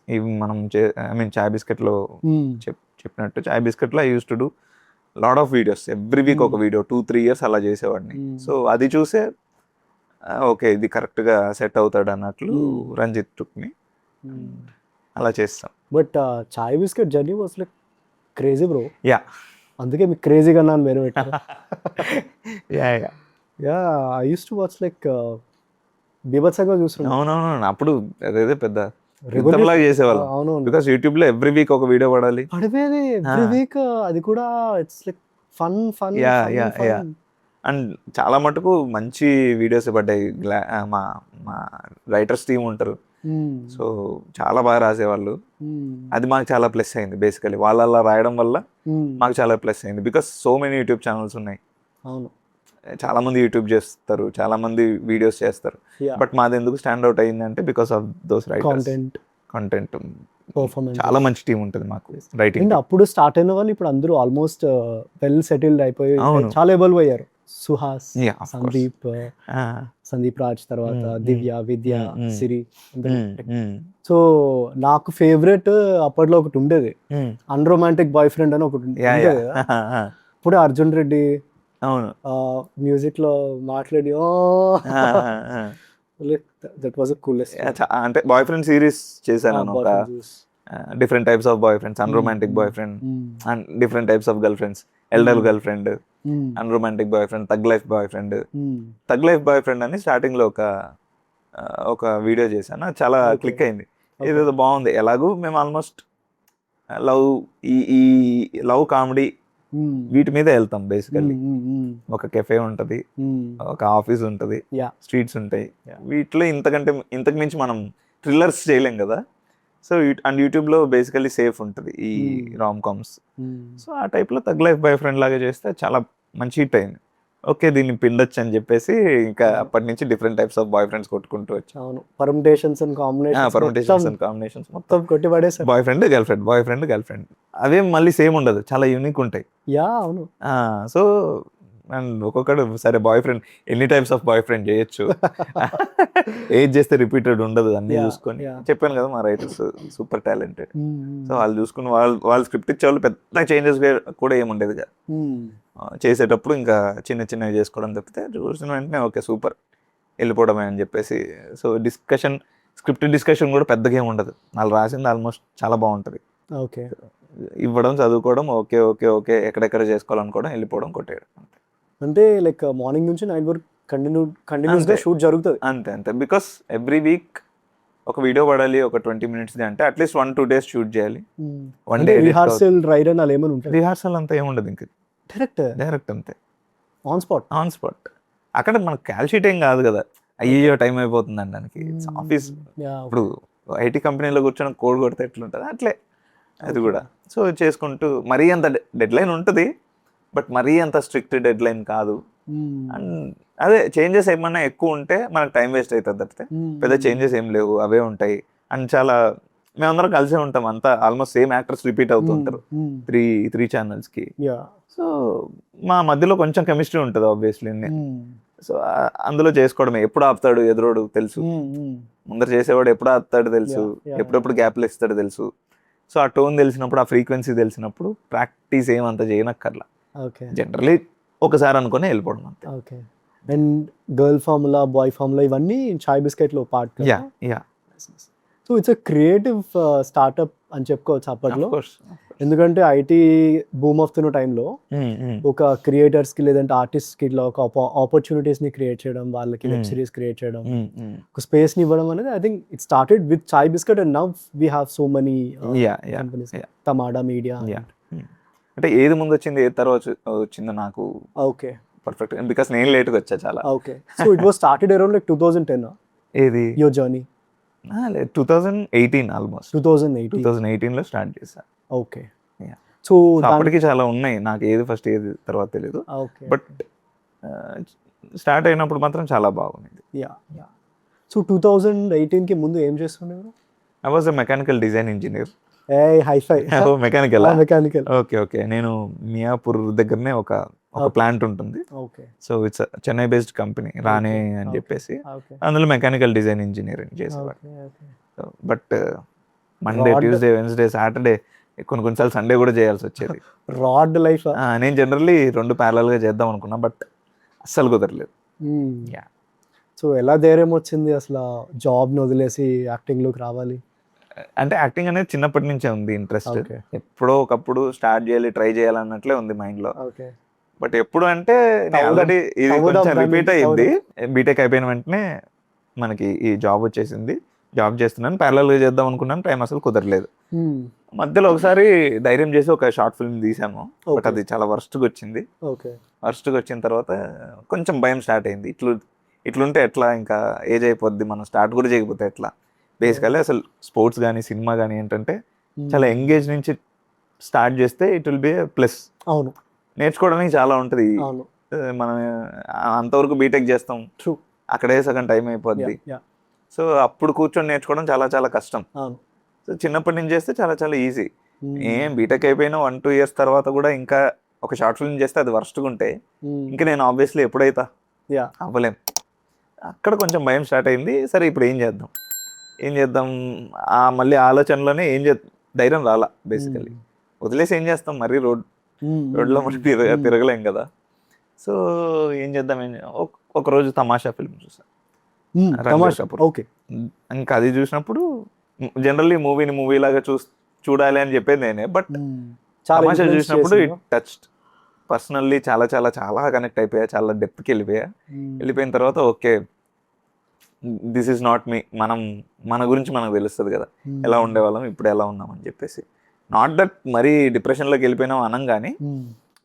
ఇవి మనం చాయ్ బిస్కెట్లో చెప్పినట్టు చాయ్ బిస్కెట్లో I use to do lot of videos, every week ఒక వీడియో 2-3 years అలా చేసేవాడిని. సో అది చూసే ఓకే ఇది కరెక్ట్గా సెట్ అవుతాడు అన్నట్లు రంజిత్ టుక్ని అలా చేస్తాం. But chai biscuit journey was like crazy bro. Yeah, అందుకే మీకు క్రేజీగా అన్నాను వేరే పెట్టారు. Yeah yeah I use to watch like బీభత్సంగా చూస్తున్నాను. అవునవును, అప్పుడు అదేదే పెద్ద యుద్ధంలాగా చేసేవాళ్ళం. అవునవును, బికాస్ యూట్యూబ్ లో ఎవ్రీ వీక్ ఒక వీడియో పడాలి. పడిపోయేది ఎవ్రీ వీక్. అది కూడా ఇట్స్ లైక్ ఫన్. అండ్ చాలా మటుకు మంచి వీడియోస్ పడ్డాయి. మా రైటర్స్ టీమ్ ఉంటారు, సో చాలా బాగా రాసేవాళ్ళు. అది మాకు చాలా ప్లస్ అయింది. బేసికలీ వాళ్ళు అలా రాయడం వల్ల మాకు చాలా ప్లస్ అయింది. Because so many YouTube channels ఉన్నాయి. అవును, చాలా మంది యూట్యూబ్ చేస్తారు, చాలా మంది వీడియోస్ చేస్తారు. బట్ మాది ఎందుకు స్టాండ్ అవుట్ అయింది అంటే because of those writers, content performance. చాలా మంచి టీం ఉంటుంది మాకు రైటింగ్. అప్పుడు స్టార్ట్ అయిన వాళ్ళు ఇప్పుడు అందరూ ఆల్మోస్ట్ వెల్ సెటిల్డ్ అయిపోయి చాలా ఎవాల్వ్ అయ్యారు. సుహాస్, సందీప్ రాజ్, తర్వాత దివ్య, విద్య, సిరి. సో నాకు ఫేవరెట్ అప్పట్లో ఒకటి ఉండేది, అన్రొమాంటిక్ బాయ్ ఫ్రెండ్ అని ఒకటి ఉండేది కదా. ఇప్పుడే అర్జున్ రెడ్డి మ్యూజిక్ లో మాట్లాడి దట్ వాజ్ కూలెస్ట్. అంటే బాయ్ ఫ్రెండ్ సిరీస్ చేశాను, ఒక different types of boyfriends, unromantic boyfriend and different types of girlfriends, elder girlfriend, unromantic boyfriend, thug life boyfriend. Thug life boyfriend అని starting లో ఒక video చేశాను, చాలా click అయింది. ఇదేదో బాగుంది. ఎలాగూ మేము ఆల్మోస్ట్ ఈ లవ్ కామెడీ వీటి మీద వెళ్తాం బేసికల్లీ. ఒక కెఫే ఉంటది, ఒక ఆఫీస్ ఉంటది, స్ట్రీట్స్ ఉంటాయి. వీటిలో ఇంతకు మించి మనం థ్రిల్లర్స్ చేయలేం కదా. సో అండ్ యూట్యూబ్లో బేసికలీ సేఫ్ ఉంటుంది ఈ రామ్ కామ్స్. సో ఆ టైప్లో తగ్ లైఫ్ బాయ్ ఫ్రెండ్ లాగా చేస్తే చాలా మంచి హిట్ అయింది. ఓకే దీన్ని పిండొచ్చు అని చెప్పేసి ఇంకా అప్పటి నుంచి different types of boyfriends కొట్టుకుంటూ వచ్చాను. అవును, పర్ముటేషన్స్ అండ్ కాంబినేషన్స్ మొత్తం కొట్టి పడేసారు. బాయ్ ఫ్రెండ్ గర్ల్ ఫ్రెండ్ అవే మళ్ళీ సేమ్ ఉండదు, చాలా యూనిక్ ఉంటాయి. యా అవును. సో అండ్ ఒక్కొక్కడు సరే బాయ్ ఫ్రెండ్ ఎన్ని టైప్స్ ఆఫ్ బాయ్ ఫ్రెండ్ చేయొచ్చు, ఏజ్ చేస్తే రిపీటెడ్ ఉండదు అన్ని చూసుకొని. చెప్పాను కదా మా రైటర్స్ సూపర్ టాలెంటెడ్. సో వాళ్ళు చూసుకుని వాళ్ళు స్క్రిప్ట్ ఇచ్చేవాళ్ళు పెద్ద చేంజెస్ కూడా ఏముండేది కదా. చేసేటప్పుడు ఇంకా చిన్న చిన్నవి చేసుకోవడం తప్పితే చూసిన వెంటనే ఓకే సూపర్ వెళ్ళిపోవడమే అని చెప్పేసి. సో స్క్రిప్ట్ డిస్కషన్ కూడా పెద్దగా ఏమి ఉండదు, వాళ్ళు రాసింది ఆల్మోస్ట్ చాలా బాగుంటుంది. ఓకే, ఇవ్వడం చదువుకోవడం ఓకే ఓకే ఓకే ఎక్కడెక్కడ చేసుకోవాలనుకోవడం వెళ్ళిపోవడం కొట్టేయడం అంటే లైక్ మార్నింగ్ నుంచి నైట్ వరకు కంటిన్యూస్గా షూట్ జరుగుతుంది. అంతే బికాస్ ఎవ్రీ వీక్ ఒక వీడియో పడాలి, ఒక 20 minutes అంటే అట్లీస్ట్ 1-2 days షూట్ చేయాలి. వన్ డే రిహార్సల్ రైడ్ అని అలా ఏమైనా ఉంటుంది? రిహార్సల్ అంతా ఏముండదు, ఇంకా డైరెక్ట్ అంతే ఆన్ స్పాట్. అక్కడ మనకు క్యాల్షీట్ ఏం కాదు కదా, అయ్యో టైం అయిపోతుంది అనడానికి. ఆఫీస్ ఇప్పుడు ఐటీ కంపెనీలో కూర్చొని కోడ్ కొడితే ఎట్లుంటుంది అట్లే అది కూడా. సో చేసుకుంటూ మరీ అంత డెడ్ లైన్ ఉంటుంది, బట్ మరీ అంత స్ట్రిక్ట్ డెడ్ లైన్ కాదు. అండ్ అదే చేంజెస్ ఏమన్నా ఎక్కువ ఉంటే మనకు టైం వేస్ట్ అవుతుంది తప్పితే పెద్ద చేంజెస్ ఏం లేవు, అవే ఉంటాయి. అండ్ చాలా మేమందరం కలిసే ఉంటాం, అంతా ఆల్మోస్ట్ సేమ్ యాక్టర్స్ రిపీట్ అవుతూ ఉంటారు త్రీ ఛానల్స్కి. సో మా మధ్యలో కొంచెం కెమిస్ట్రీ ఉంటుంది ఆబ్వియస్లీ. సో అందులో చేసుకోవడమే, ఎప్పుడు ఆపుతాడు ఎదురోడు తెలుసు, ముందర చేసేవాడు ఎప్పుడు ఆపుతాడు తెలుసు, ఎప్పుడెప్పుడు గ్యాప్లు ఇస్తాడు తెలుసు. సో ఆ టోన్ తెలిసినప్పుడు, ఆ ఫ్రీక్వెన్సీ తెలిసినప్పుడు ప్రాక్టీస్ ఏమంత చేయనక్కర్లా, జనరలీ ఒకసారి అనుకుని వెళ్ళిపోవడం అంతే. Okay. And girl formula, boy formula ఇవన్నీ చాయ్ బిస్కెట్లో part. Yeah so it's a creative startup అని చెప్పుకోవచ్చు అప్పట్లో. ఎందుకంటే ఐటీ బూమ్ ఆఫ్ తున్న టైంలో ఒక క్రియేటర్స్కి లేదంటే ఆర్టిస్ట్కి ఇట్లా ఒక ఆపర్చునిటీస్ని క్రియేట్ చేయడం, వాళ్ళకి వెబ్ సిరీస్ క్రియేట్ చేయడం, ఒక స్పేస్ని ఇవ్వడం అనేది I think it started with chai biscuit and now we have so many companies, Tamada media. అంటే ఏది ముందు వచ్చింది ఏది తర్వాత వచ్చిందో నాకు ఓకే పర్ఫెక్ట్, బికాస్ నేను లేట్గా వచ్చా చాలా. Okay, so it was started around like 2010. ఏది యువర్ జర్నీ? 2018 ఆల్మోస్ట్. 2018లో స్టార్ట్ చేశా. ఓకే, సో అప్పటికి చాలా ఉన్నాయి, నాకు ఏది ఫస్ట్ ఏది తర్వాత తెలియదు, బట్ స్టార్ట్ అయినప్పుడు మాత్రం చాలా బాగుంది. సో 2018కి ముందు ఏం చేస్తుండేవారు? I was a mechanical design engineer. Mechanical. Okay. నేను మియాపూర్ దగ్గరనే ఒక ప్లాంట్ ఉంటుంది. So it's Chennai based company Rane అని చెప్పేసి, అందులో మెకానికల్ డిజైన్ ఇంజనీరింగ్ చేసేవాడు. But Monday, Tuesday, Wednesday, Saturday, కొన్నిసార్లు సండే కూడా చేయాల్సి వచ్చేది. Rod life. నేను జనరల్లీ 2 ప్యారలల్ గా చేద్దాం అనుకున్నా, బట్ అస్సలు కుదరలేదు. సో ఎలా ధైర్యం వచ్చింది అసలు జాబ్ని వదిలేసి యాక్టింగ్లోకి రావాలి? అంటే యాక్టింగ్ అనేది చిన్నప్పటి నుంచే ఉంది ఇంట్రెస్ట్. ఎప్పుడో ఒకప్పుడు స్టార్ట్ చేయాలి, ట్రై చేయాలన్నట్లే ఉంది మైండ్లో. బట్ ఎప్పుడు అంటే ఆల్రెడీ ఇది కొంచెం రిపీట్ అయ్యింది. బీటెక్ అయిపోయిన వెంటనే మనకి ఈ జాబ్ వచ్చేసింది, జాబ్ చేస్తున్నాను, ప్యారలల్గా చేద్దాం అనుకున్నాను, టైం అసలు కుదరలేదు. మధ్యలో ఒకసారి ధైర్యం చేసి ఒక షార్ట్ ఫిల్మ్ తీసాము, బట్ అది చాలా వర్స్ట్గా వచ్చింది. వర్స్ట్గా వచ్చిన తర్వాత కొంచెం భయం స్టార్ట్ అయింది, ఇట్లుంటే ఎట్లా, ఇంకా ఏజ్ అయిపోద్ది, మనం స్టార్ట్ కూడా చేయకపోతే ఎట్లా. బేసికల్లీ అసలు స్పోర్ట్స్ కానీ సినిమా కానీ ఏంటంటే చాలా ఎంగేజ్ నుంచి స్టార్ట్ చేస్తే ఇట్ విల్ బి ప్లస్. అవును, నేర్చుకోవడానికి చాలా ఉంటుంది. మనం అంతవరకు బీటెక్ చేస్తాం, అక్కడే సగం టైం అయిపోద్ది. సో అప్పుడు కూర్చొని నేర్చుకోవడం చాలా చాలా కష్టం. సో చిన్నప్పటి నుంచి చేస్తే చాలా చాలా ఈజీ. ఏం బీటెక్ అయిపోయినా 1-2 years తర్వాత కూడా ఇంకా ఒక షార్ట్ ఫిల్మ్ చేస్తే అది వర్స్ట్గా ఉంటే ఇంకా నేను ఆబ్వియస్లీ ఎప్పుడైతా అవ్వలేం. అక్కడ కొంచెం భయం స్టార్ట్ అయింది. సరే ఇప్పుడు ఏం చేద్దాం మళ్ళీ ఆలోచనలోనే ధైర్యం రాలా. బేసికల్లీ వదిలేసి ఏం చేస్తాం, మరీ రోడ్లో మరి తిరగలేం కదా. సో ఏం చేద్దాం, ఒకరోజు తమాషా ఫిల్మ్ చూసాను. ఇంకా అది చూసినప్పుడు జనరల్లీ మూవీలాగా చూడాలి అని చెప్పేది నేనే, బట్ తమాషా చూసినప్పుడు ఇట్ టచ్డ్ పర్సనల్లీ. చాలా చాలా చాలా కనెక్ట్ అయిపోయా, చాలా డెప్త్కి వెళ్ళిపోయిన తర్వాత okay this is not me. మన గురించి మనకు తెలుస్తుంది కదా, ఎలా ఉండేవాళ్ళం ఇప్పుడు ఎలా ఉన్నాం అని చెప్పేసి. నాట్ దట్ మరీ డిప్రెషన్లోకి వెళ్ళిపోయినాం అనం కానీ,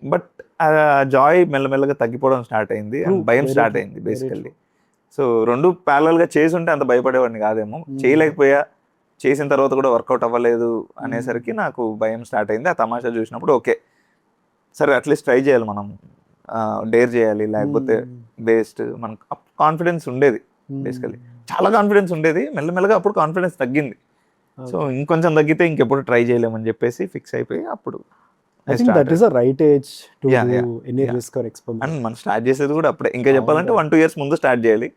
బట్ ఆ జాయ్ మెల్లమెల్లగా తగ్గిపోవడం స్టార్ట్ అయింది, భయం స్టార్ట్ అయింది బేసికల్లీ. సో 2 ప్యారలల్గా చేసి ఉంటే అంత భయపడేవాడిని కాదేమో, చేయలేకపోయా చేసిన తర్వాత కూడా వర్కౌట్ అవ్వలేదు అనేసరికి నాకు భయం స్టార్ట్ అయింది. ఆ తమాషా చూసినప్పుడు ఓకే సరే అట్లీస్ట్ ట్రై చేయాలి మనం, డేర్ చేయాలి, లేకపోతే బేస్డ్ మనకు కాన్ఫిడెన్స్ ఉండేది. బేసికలీ చాలా కాన్ఫిడెన్స్ ఉండేది, మెల్లమెల్లగా అప్పుడు కాన్ఫిడెన్స్ తగ్గింది. సో ఇంకొంచెం తగ్గితే ఇంకెప్పుడు ట్రై చేయలేమని చెప్పేసి ఫిక్స్ అయిపోయి అప్పుడు I think that is a right age to do any risk or experiment. And మనం స్టార్ట్ చేసేది కూడా అప్పుడే. ఇంకా చెప్పాలంటే 1-2 years ముందు స్టార్ట్ చేయాలి.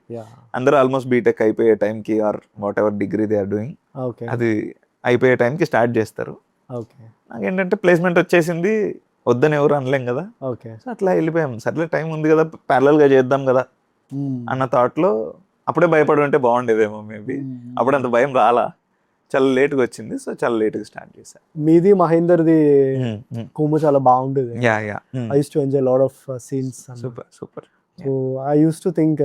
అందరూ ఆల్మోస్ట్ బీటెక్ అయిపోయే టైంకి or whatever degree they are doing, అది అయిపోయే టైంకి స్టార్ట్ చేస్తారు. నాకేంటంటే ప్లేస్మెంట్ వచ్చేసింది, వద్దని ఎవరు అనలేం కదా. సో అట్లా వెళ్ళిపోయాం. సర్లే టైం ఉంది కదా, ప్యారలల్గా చేద్దాం కదా అన్న థాట్లో అప్పుడే భయపడి ఉంటే బాగుండేదేమో మేబీ. అప్పుడు అంత భయం రాలా, చాలా లేట్గా వచ్చింది. సో చాలా లేట్గా స్టార్ట్ చేశాను. మీది మహేందర్ది కొమ్ము చాలా బాగుండేది. I use to enjoy lot of scenes. Super super. So I use to think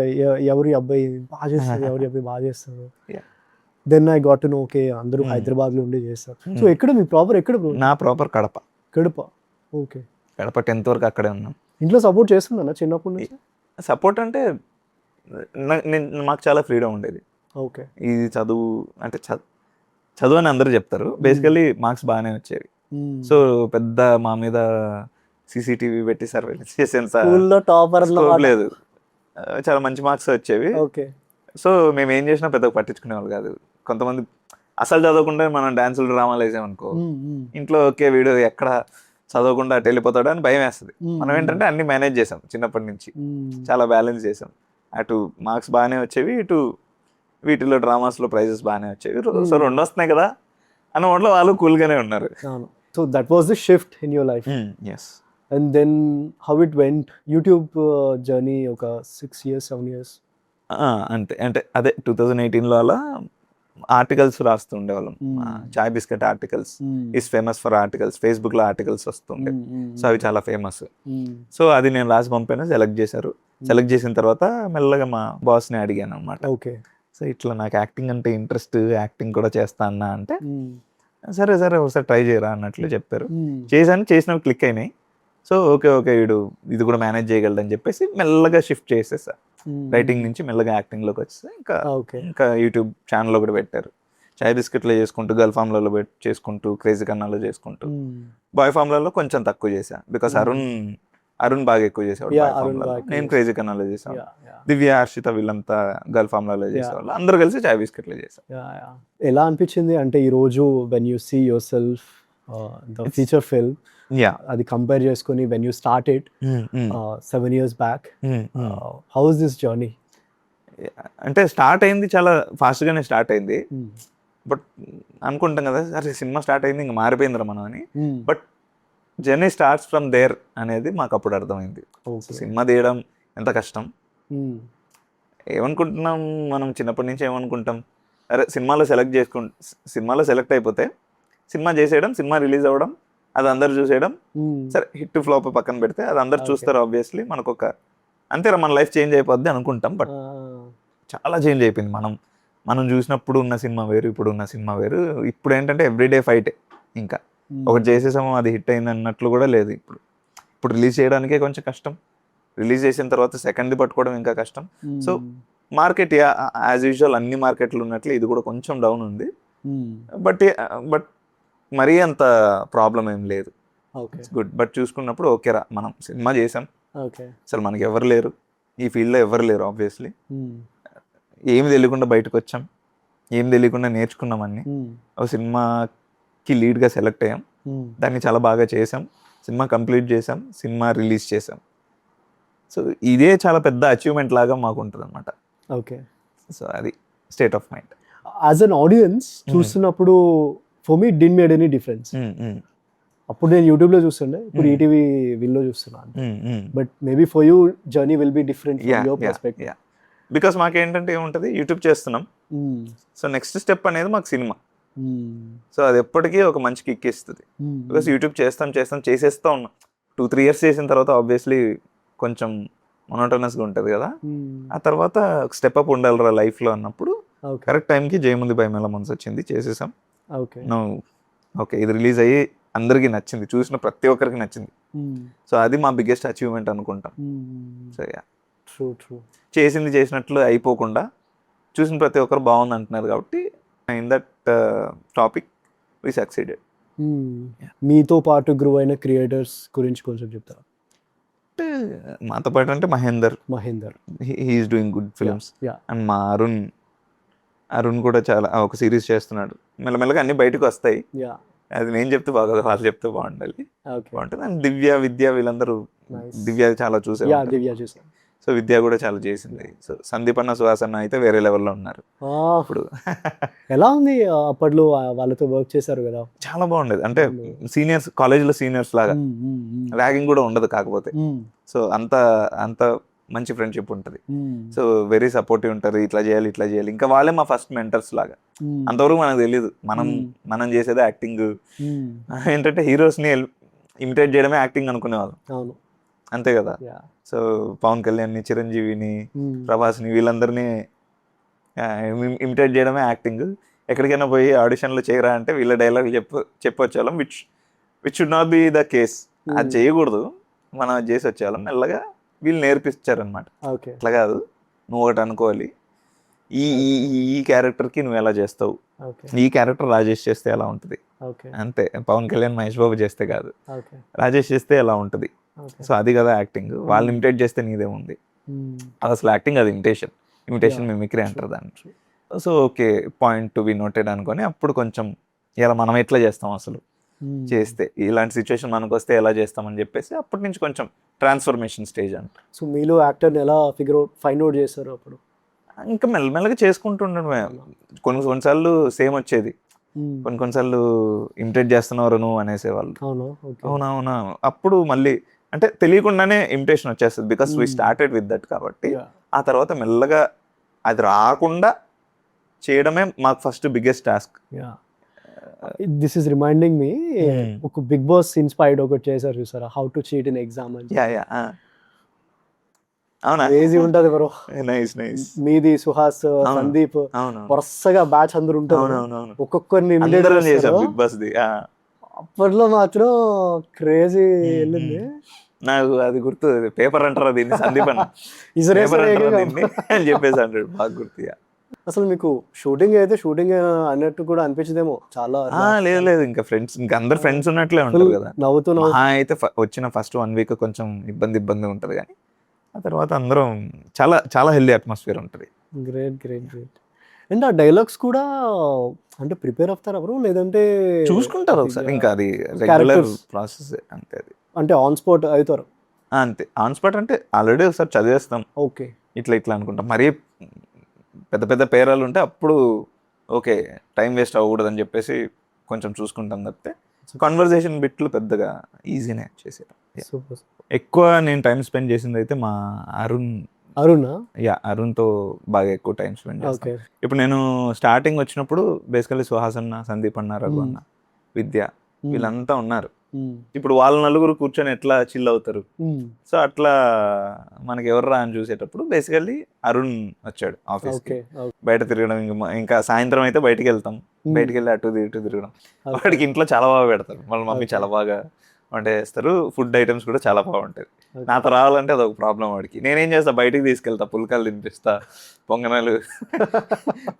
ఎవరి అబ్బాయి బాగా చేస్తారు, ఎవరి అబ్బాయి బాగా చేస్తారు. Then I got to know okay అందరూ హైదరాబాద్ లో ఉండి చేస్తారు. సో ఎక్కడ మీ ప్రాపర్ ఎక్కడ? నా proper Kadapa. Kadapa, okay. Kadapa 10th వరకు అక్కడే ఉన్నాం. ఇంట్లో సపోర్ట్ చేస్తుందా చిన్నప్పటి నుంచి? సపోర్ట్ అంటే మాకు చాలా ఫ్రీడమ్ ఉండేది. ఓకే. ఇది చదువు అంటే చదువు అని అందరూ చెప్తారు, బేసికలీ మార్క్స్ బాగానే వచ్చేవి. సో పెద్ద మా మీద సీసీటీవీ పెట్టి సర్వేలెన్స్ చేసేంత టాపర్ లేదు, చాలా మంచి మార్క్స్ వచ్చేవి. ఓకే. సో మేము ఏం చేసినా పెద్దగా పట్టించుకునే వాళ్ళు కాదు. కొంతమంది అసలు చదవకుండా మనం డాన్సులు డ్రామాలు వేసామనుకో, ఇంట్లో ఓకే వీడు ఎక్కడ చదవకుండా అటు వెళ్ళిపోతాడు అని భయం వేస్తుంది. మనం ఏంటంటే అన్ని మేనేజ్ చేసాం చిన్నప్పటి నుంచి, చాలా బ్యాలెన్స్ చేసాం. అటు మార్క్స్ బాగానే వచ్చేవి, ఇటు వీటిలో డ్రామాస్లో ప్రైజెస్ బాగానే వచ్చేవి. సో 2 వస్తున్నాయి కదా అన్న వాటిలో వాళ్ళు కూల్గానే ఉన్నారు. So that was the shift in your life. Yes. And then how it went YouTube journey? ఒక 6 years 7 years అంతే. అంటే అదే 2018లో అలా ఆర్టికల్స్ రాస్తూ ఉండేవాళ్ళం. Chai biscuit articles, is famous for articles, ఫేస్బుక్లో ఆర్టికల్స్ వస్తుండే. సో అవి చాలా ఫేమస్. సో అది నేను రాసి పంపాను, సెలెక్ట్ చేశారు. సెలెక్ట్ చేసిన తర్వాత మెల్లగా మా బాస్ని అడిగాను అనమాట. ఓకే. సో ఇట్లా నాకు యాక్టింగ్ అంటే ఇంట్రెస్ట్, యాక్టింగ్ కూడా చేస్తా అన్నా అంటే సరే సరే ఒకసారి ట్రై చేయరా అన్నట్లు చెప్పారు. చేశాను, చేసినవి క్లిక్ అయినాయి. సో ఓకే ఓకే వీడు ఇది కూడా మేనేజ్ చేయగలడని చెప్పేసి మెల్లగా షిఫ్ట్ చేసేసా. రైటింగ్ నుంచి మెల్లగా యాక్టింగ్లోకి వచ్చేసా. ఇంకా యూట్యూబ్ ఛానల్లో కూడా పెట్టారు. చాయ్ బిస్కెట్లో చేసుకుంటూ, గర్ల్ ఫామ్లలో చేసుకుంటూ, క్రేజీ కన్నాలో చేసుకుంటూ, బాయ్ ఫామ్లలో కొంచెం తక్కువ చేశా. బికాస్ అరుణ్ బాగా ఎక్కువ చేసేవాడు, నేను క్రేజీ కన్నాలో చేసాను. దివ్య, హర్షిత వీళ్ళంతా గర్ల్ ఫామ్లలో చేసేవాళ్ళు. అందరూ కలిసి చాయ్ బిస్కెట్లో చేసాం. ఎలా అనిపించింది అంటే ఈ రోజు when you see yourself the feature film, అది కంపేర్ చేసుకొని when you started 7 years back, how is this journey? అంటే స్టార్ట్ అయింది చాలా ఫాస్ట్గానే స్టార్ట్ అయింది. బట్ అనుకుంటాం కదా అరే సినిమా స్టార్ట్ అయింది ఇంకా మారిపోయిందిరా మనం అని. But journey starts from there అనేది మాకు అప్పుడు అర్థమైంది. సినిమా తీయడం ఎంత కష్టం. ఏమనుకుంటున్నాం మనం చిన్నప్పటి నుంచి, ఏమనుకుంటాం అరే సినిమాలో సెలెక్ట్ అయిపోతే సినిమా చేసేయడం, సినిమా రిలీజ్ అవ్వడం, అది అందరు చూసేయడం, సరే హిట్ ఫ్లాప్ పక్కన పెడితే అది అందరు చూస్తారు ఆబ్వియస్లీ, మనకు ఒక అంతేరా మన లైఫ్ చేంజ్ అయిపోద్ది అనుకుంటాం. బట్ చాలా చేంజ్ అయిపోయింది. మనం చూసినప్పుడు ఉన్న సినిమా వేరు, ఇప్పుడు ఉన్న సినిమా వేరు. ఇప్పుడు ఏంటంటే ఎవ్రీడే ఫైటే. ఇంకా ఒకటి చేసేసాము అది హిట్ అయింది అన్నట్లు కూడా లేదు. ఇప్పుడు రిలీజ్ చేయడానికే కొంచెం కష్టం, రిలీజ్ చేసిన తర్వాత సెకండ్ది పట్టుకోవడం ఇంకా కష్టం. సో మార్కెట్ యాజ్ యూజువల్ అన్ని మార్కెట్లు ఉన్నట్లు ఇది కూడా కొంచెం డౌన్ ఉంది. బట్ మరీ అంత ప్రాబ్లం ఏం లేదు, గుడ్. బట్ చూసుకున్నప్పుడు ఓకేరా మనం సినిమా చేసాం, అసలు మనకి ఎవరు లేరు ఈ ఫీల్డ్లో, ఎవరు లేరు ఆబ్వియస్లీ. ఏమి తెలియకుండా బయటకు వచ్చాం, ఏం తెలియకుండా నేర్చుకున్నాం అన్ని. ఒక సినిమాకి లీడ్గా సెలెక్ట్ అయ్యాం, దాన్ని చాలా బాగా చేసాం, సినిమా కంప్లీట్ చేసాం, సినిమా రిలీజ్ చేసాం. సో ఇదే చాలా పెద్ద అచీవ్మెంట్ లాగా మాకు ఉంటుంది అనమాట. ఓకే. సో అది state of mind. As an audience చూస్తున్నప్పుడు for me did made any difference. అప్పుడు నేను యూట్యూబ్లో చూస్తుండే, ఇప్పుడు ఈటీవీ విల్లో చూస్తున్నాను. But maybe for you journey will be different from your perspective. Because మాకేంటంటే ఏముంటుంది, యూట్యూబ్ చేస్తున్నాం, సో నెక్స్ట్ స్టెప్ అనేది మాకు సినిమా. సో అది ఎప్పటికీ ఒక మంచి కిక్ ఇస్తుంది. బికాస్ యూట్యూబ్ చేసేస్తూ ఉన్నాం. 2-3 years చేసిన తర్వాత ఆబ్వియస్లీ కొంచెం మొనోటనస్గా ఉంటుంది కదా. ఆ తర్వాత స్టెప్ అప్ ఉండాలిరా లైఫ్లో అన్నప్పుడు కరెక్ట్ టైంకి జయముంది భయమేళ మనసు వచ్చింది, చేసేసాం. ఓకే ఇది రిలీజ్ అయ్యి అందరికీ నచ్చింది, చూసిన ప్రతి ఒక్కరికి నచ్చింది. సో అది మా బిగ్గెస్ట్ అచీవ్మెంట్ అనుకుంటాం. సో చేసింది చేసినట్లు అయిపోకుండా చూసిన ప్రతి ఒక్కరు బాగుంది అంటున్నారు కాబట్టి in that topic we succeeded. మీతో పాటు గ్రో అయిన క్రియేటర్స్ గురించి కొంచెం చెప్తారా? అంటే మాతో పాటు అంటే Mahender he's doing good films. Yeah. And మా అరుణ్ కూడా చాలా ఒక సిరీస్ చేస్తున్నాడు. మెల్లమెల్లగా అన్ని బయటకు వస్తాయి. Yeah. అది నేను చెప్తే బాగోదు, వాళ్ళు చెప్తే బాగుండాలి. Okay. బాగుంటుంది. అండ్ విద్య వీళ్ళందరూ Nice. దివ్య చాలా చూసే Yeah, దివ్య చూసాను. సో విద్య కూడా చాలా చేసింది. సో సందీప్ అన్న సుహాస్ అన్న అయితే వేరే లెవెల్లో ఉన్నారు ఇప్పుడు. ఎలా ఉంది అప్పట్లో వాళ్ళతో వర్క్ చేశారు కదా? చాలా బాగుండేది. అంటే సీనియర్స్, కాలేజ్లో సీనియర్స్ లాగా, ర్యాగింగ్ కూడా ఉండదు కాకపోతే. సో అంత మంచి ఫ్రెండ్షిప్ ఉంటుంది. సో వెరీ సపోర్టివ్ ఉంటారు, ఇట్లా చేయాలి. ఇంకా వాళ్ళే మా ఫస్ట్ మెంటర్స్ లాగా. అంతవరకు మనకు తెలియదు, మనం చేసేదే యాక్టింగ్. ఏంటంటే హీరోస్ని ఇమిటేట్ చేయడమే యాక్టింగ్ అనుకునేవాళ్ళం. అవును, అంతే కదా. సో పవన్ కళ్యాణ్ని, చిరంజీవిని, ప్రభాస్ని వీళ్ళందరినీ ఇమిటేట్ చేయడమే యాక్టింగ్. ఎక్కడికైనా పోయి ఆడిషన్లో చేయరా అంటే వీళ్ళ డైలాగ్ చెప్పొచ్చేవాళ్ళం, which should not be the case. అది చేయకూడదు, మనం అది చేసి వచ్చేవాళ్ళం. మెల్లగా వీళ్ళు నేర్పిస్తారనమాట. అట్లా కాదు, నువ్వు ఒకటి అనుకోవాలి, ఈ క్యారెక్టర్కి నువ్వు ఎలా చేస్తావు, ఈ క్యారెక్టర్ రాజేష్ చేస్తే ఎలా ఉంటుంది, అంతే. పవన్ కళ్యాణ్, మహేష్ బాబు చేస్తే కాదు, రాజేష్ చేస్తే ఎలా ఉంటుంది. సో అది కదా యాక్టింగ్. వాళ్ళని ఇమిటేట్ చేస్తే నీదేముంది, అది అసలు యాక్టింగ్, అది ఇమిటేషన్ మిమిక్రీ అంటారు దాన్ని. So okay, point to be noted అనుకొని అప్పుడు కొంచెం ఇలా మనం ఎట్లా చేస్తాం అసలు చేస్తే, ఇలాంటి సిచ్యువేషన్ మనకు వస్తే ఎలా చేస్తామని చెప్పేసి అప్పటి నుంచి కొంచెం ట్రాన్స్ఫర్మేషన్ స్టేజ్ అంట. సో మీలో యాక్టర్ని ఎలా ఫైండ్ అవుట్ చేస్తారు అప్పుడు? ఇంకా మెల్లమెల్లగా చేసుకుంటుండడమే. కొన్నిసార్లు సేమ్ వచ్చేది, కొన్నిసార్లు ఇమిటేట్ చేస్తున్నారు నువ్వు అనేసేవాళ్ళు. అవునా, అప్పుడు మళ్ళీ అంటే తెలియకుండానే ఇమిటేషన్ వచ్చేస్తుంది, because we started with that. కాబట్టి ఆ తర్వాత మెల్లగా అది రాకుండా చేయడమే మాకు first biggest task. This is reminding me, ఒక బిగ్ బాస్ ఇన్స్పైర్డ్ ఒకటి చేశారు చూసారా, how to cheat in exam అని. అవునా, ఈజీ ఉంటది బ్రో. నైస్. మీది సుహాస్, సందీప్, వరుసగా బ్యాచ్ అందరు ఉంటారు, ఒక్కొక్కరిని బిగ్ బాస్ ది. అప్పట్లో మాత్రం క్రేజీ వెళ్ళింది. నాకు అది గుర్తు, పేపర్ అంటారా దీన్ని, సందీప్ అన్న పేపర్ అంటారా దీన్ని అని చెప్పేసి అంటాడు, బాగా గుర్తు. అసలు మీకు షూటింగ్ అన్నట్టు కూడా అనిపించదేమో చాలా? లేదు, ఇంకా ఫ్రెండ్స్, ఇంకా అందరు ఫ్రెండ్స్ ఉన్నట్లే ఉంటారు కదా. నవ్వుతూ అయితే వచ్చిన ఫస్ట్ 1 వీక్ కొంచెం ఇబ్బంది ఉంటుంది, కానీ ఆ తర్వాత అందరం చాలా చాలా హెల్దీ అట్మాస్ఫియర్ ఉంటుంది. గ్రేట్. అండ్ ఆ డైలాగ్స్ కూడా అంటే ప్రిపేర్ అవుతారా బ్రో, లేదంటే చూసుకుంటారు ఒకసారి? ఇంకా అది రెగ్యులర్ ప్రాసెస్ అంతే. అది అంటే ఆన్ స్పాట్ అవుతారు? అంతే, ఆన్ స్పాట్ అంటే ఆల్రెడీ ఒకసారి చదివేస్తాం, ఓకే ఇట్లా అనుకుంటాం. మరీ పెద్ద పేరాలు ఉంటే అప్పుడు ఓకే, టైం వేస్ట్ అవ్వకూడదని చెప్పేసి కొంచెం చూసుకుంటాం తప్పితే కన్వర్జేషన్ బిట్లు పెద్దగా ఈజీనే చేసేయడం. ఎక్కువ నేను టైం స్పెండ్ చేసింది అయితే మా అరుణ్తో బాగా ఎక్కువ టైం స్పెండ్ చేస్తాను. ఇప్పుడు నేను స్టార్టింగ్ వచ్చినప్పుడు బేసికల్లీ సుహాస్ అన్న, సందీప్ అన్న, రఘు అన్న, విద్య వీళ్ళంతా ఉన్నారు. ఇప్పుడు వాళ్ళ నలుగురు కూర్చొని ఎట్లా చిల్ అవుతారు. సో అట్లా మనకి ఎవర్రా అని చూసేటప్పుడు బేసికల్లీ అరుణ్ వచ్చాడు ఆఫీస్కి. బయట తిరగడం, ఇంకా సాయంత్రం అయితే బయటికి వెళ్తాం, బయటికి వెళ్ళి అటు తిరగడం. వాడికి ఇంట్లో చాలా బాగా పెడతారు, వాళ్ళ మమ్మీ చాలా బాగా వంట చేస్తారు, ఫుడ్ ఐటమ్స్ కూడా చాలా బాగుంటాయి. నాతో రావాలంటే అదొక ప్రాబ్లం వాడికి. నేనేం చేస్తా, బయటికి తీసుకెళ్తా, పుల్కాలు తినిపిస్తా,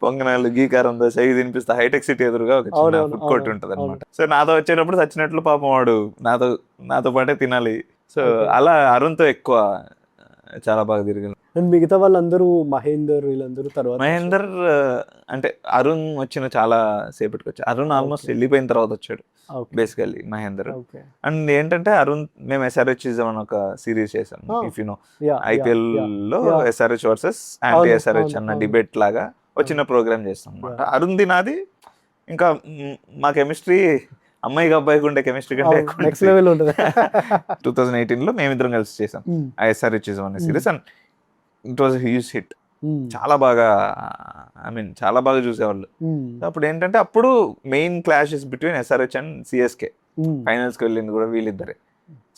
పొంగనాలు గీకారం దోశ ఇవి తినిపిస్తా. హైటెక్ సిటీ ఎదురుగా ఒక చిన్న ఫుడ్ కోర్ట్ ఉంటుంది అనమాట. సో నాతో వచ్చేటప్పుడు చచ్చినట్లు పాపం వాడు నాతో పాటే తినాలి. సో అలా అరుణ్తో ఎక్కువ చాలా బాగా తిరిగాను. అండ్ మిగతా వాళ్ళందరూ మహేందర్ వీళ్ళందరూ తర్వాత? మహేందర్ అంటే అరుణ్ వచ్చిన చాలా సేపటికి వచ్చాడు. అరుణ్ ఆల్మోస్ట్ వెళ్ళిపోయిన తర్వాత వచ్చాడు బేసికల్లీ మహేందర్. అండ్ ఏంటంటే అరుణ్, మేము SRHism అని ఒక సిరీస్ చేసాం, ఇఫ్ యు నో. IPL లో SRH వర్సెస్ యాంటీ SRH అన్న డిబేట్ లాగా వచ్చిన ప్రోగ్రామ్ చేస్తాం అనమాట. అరుణ్ది నాది. ఇంకా మా కెమిస్ట్రీ అమ్మాయికి అబ్బాయికి ఉండే కెమిస్ట్రీ కంటే నెక్స్ట్ లెవెల్ ఉంటుంది. 2018 లో మేమిద్దరం కలిసి చేసాం SRHism అనే series. And it was huge hit. చాలా బాగా, చాలా బాగా చూసేవాళ్ళు. అప్పుడు ఏంటంటే అప్పుడు main clashes between SRH and CSK. ఫైనల్స్కి వెళ్ళింది కూడా వీళ్ళిద్దరే.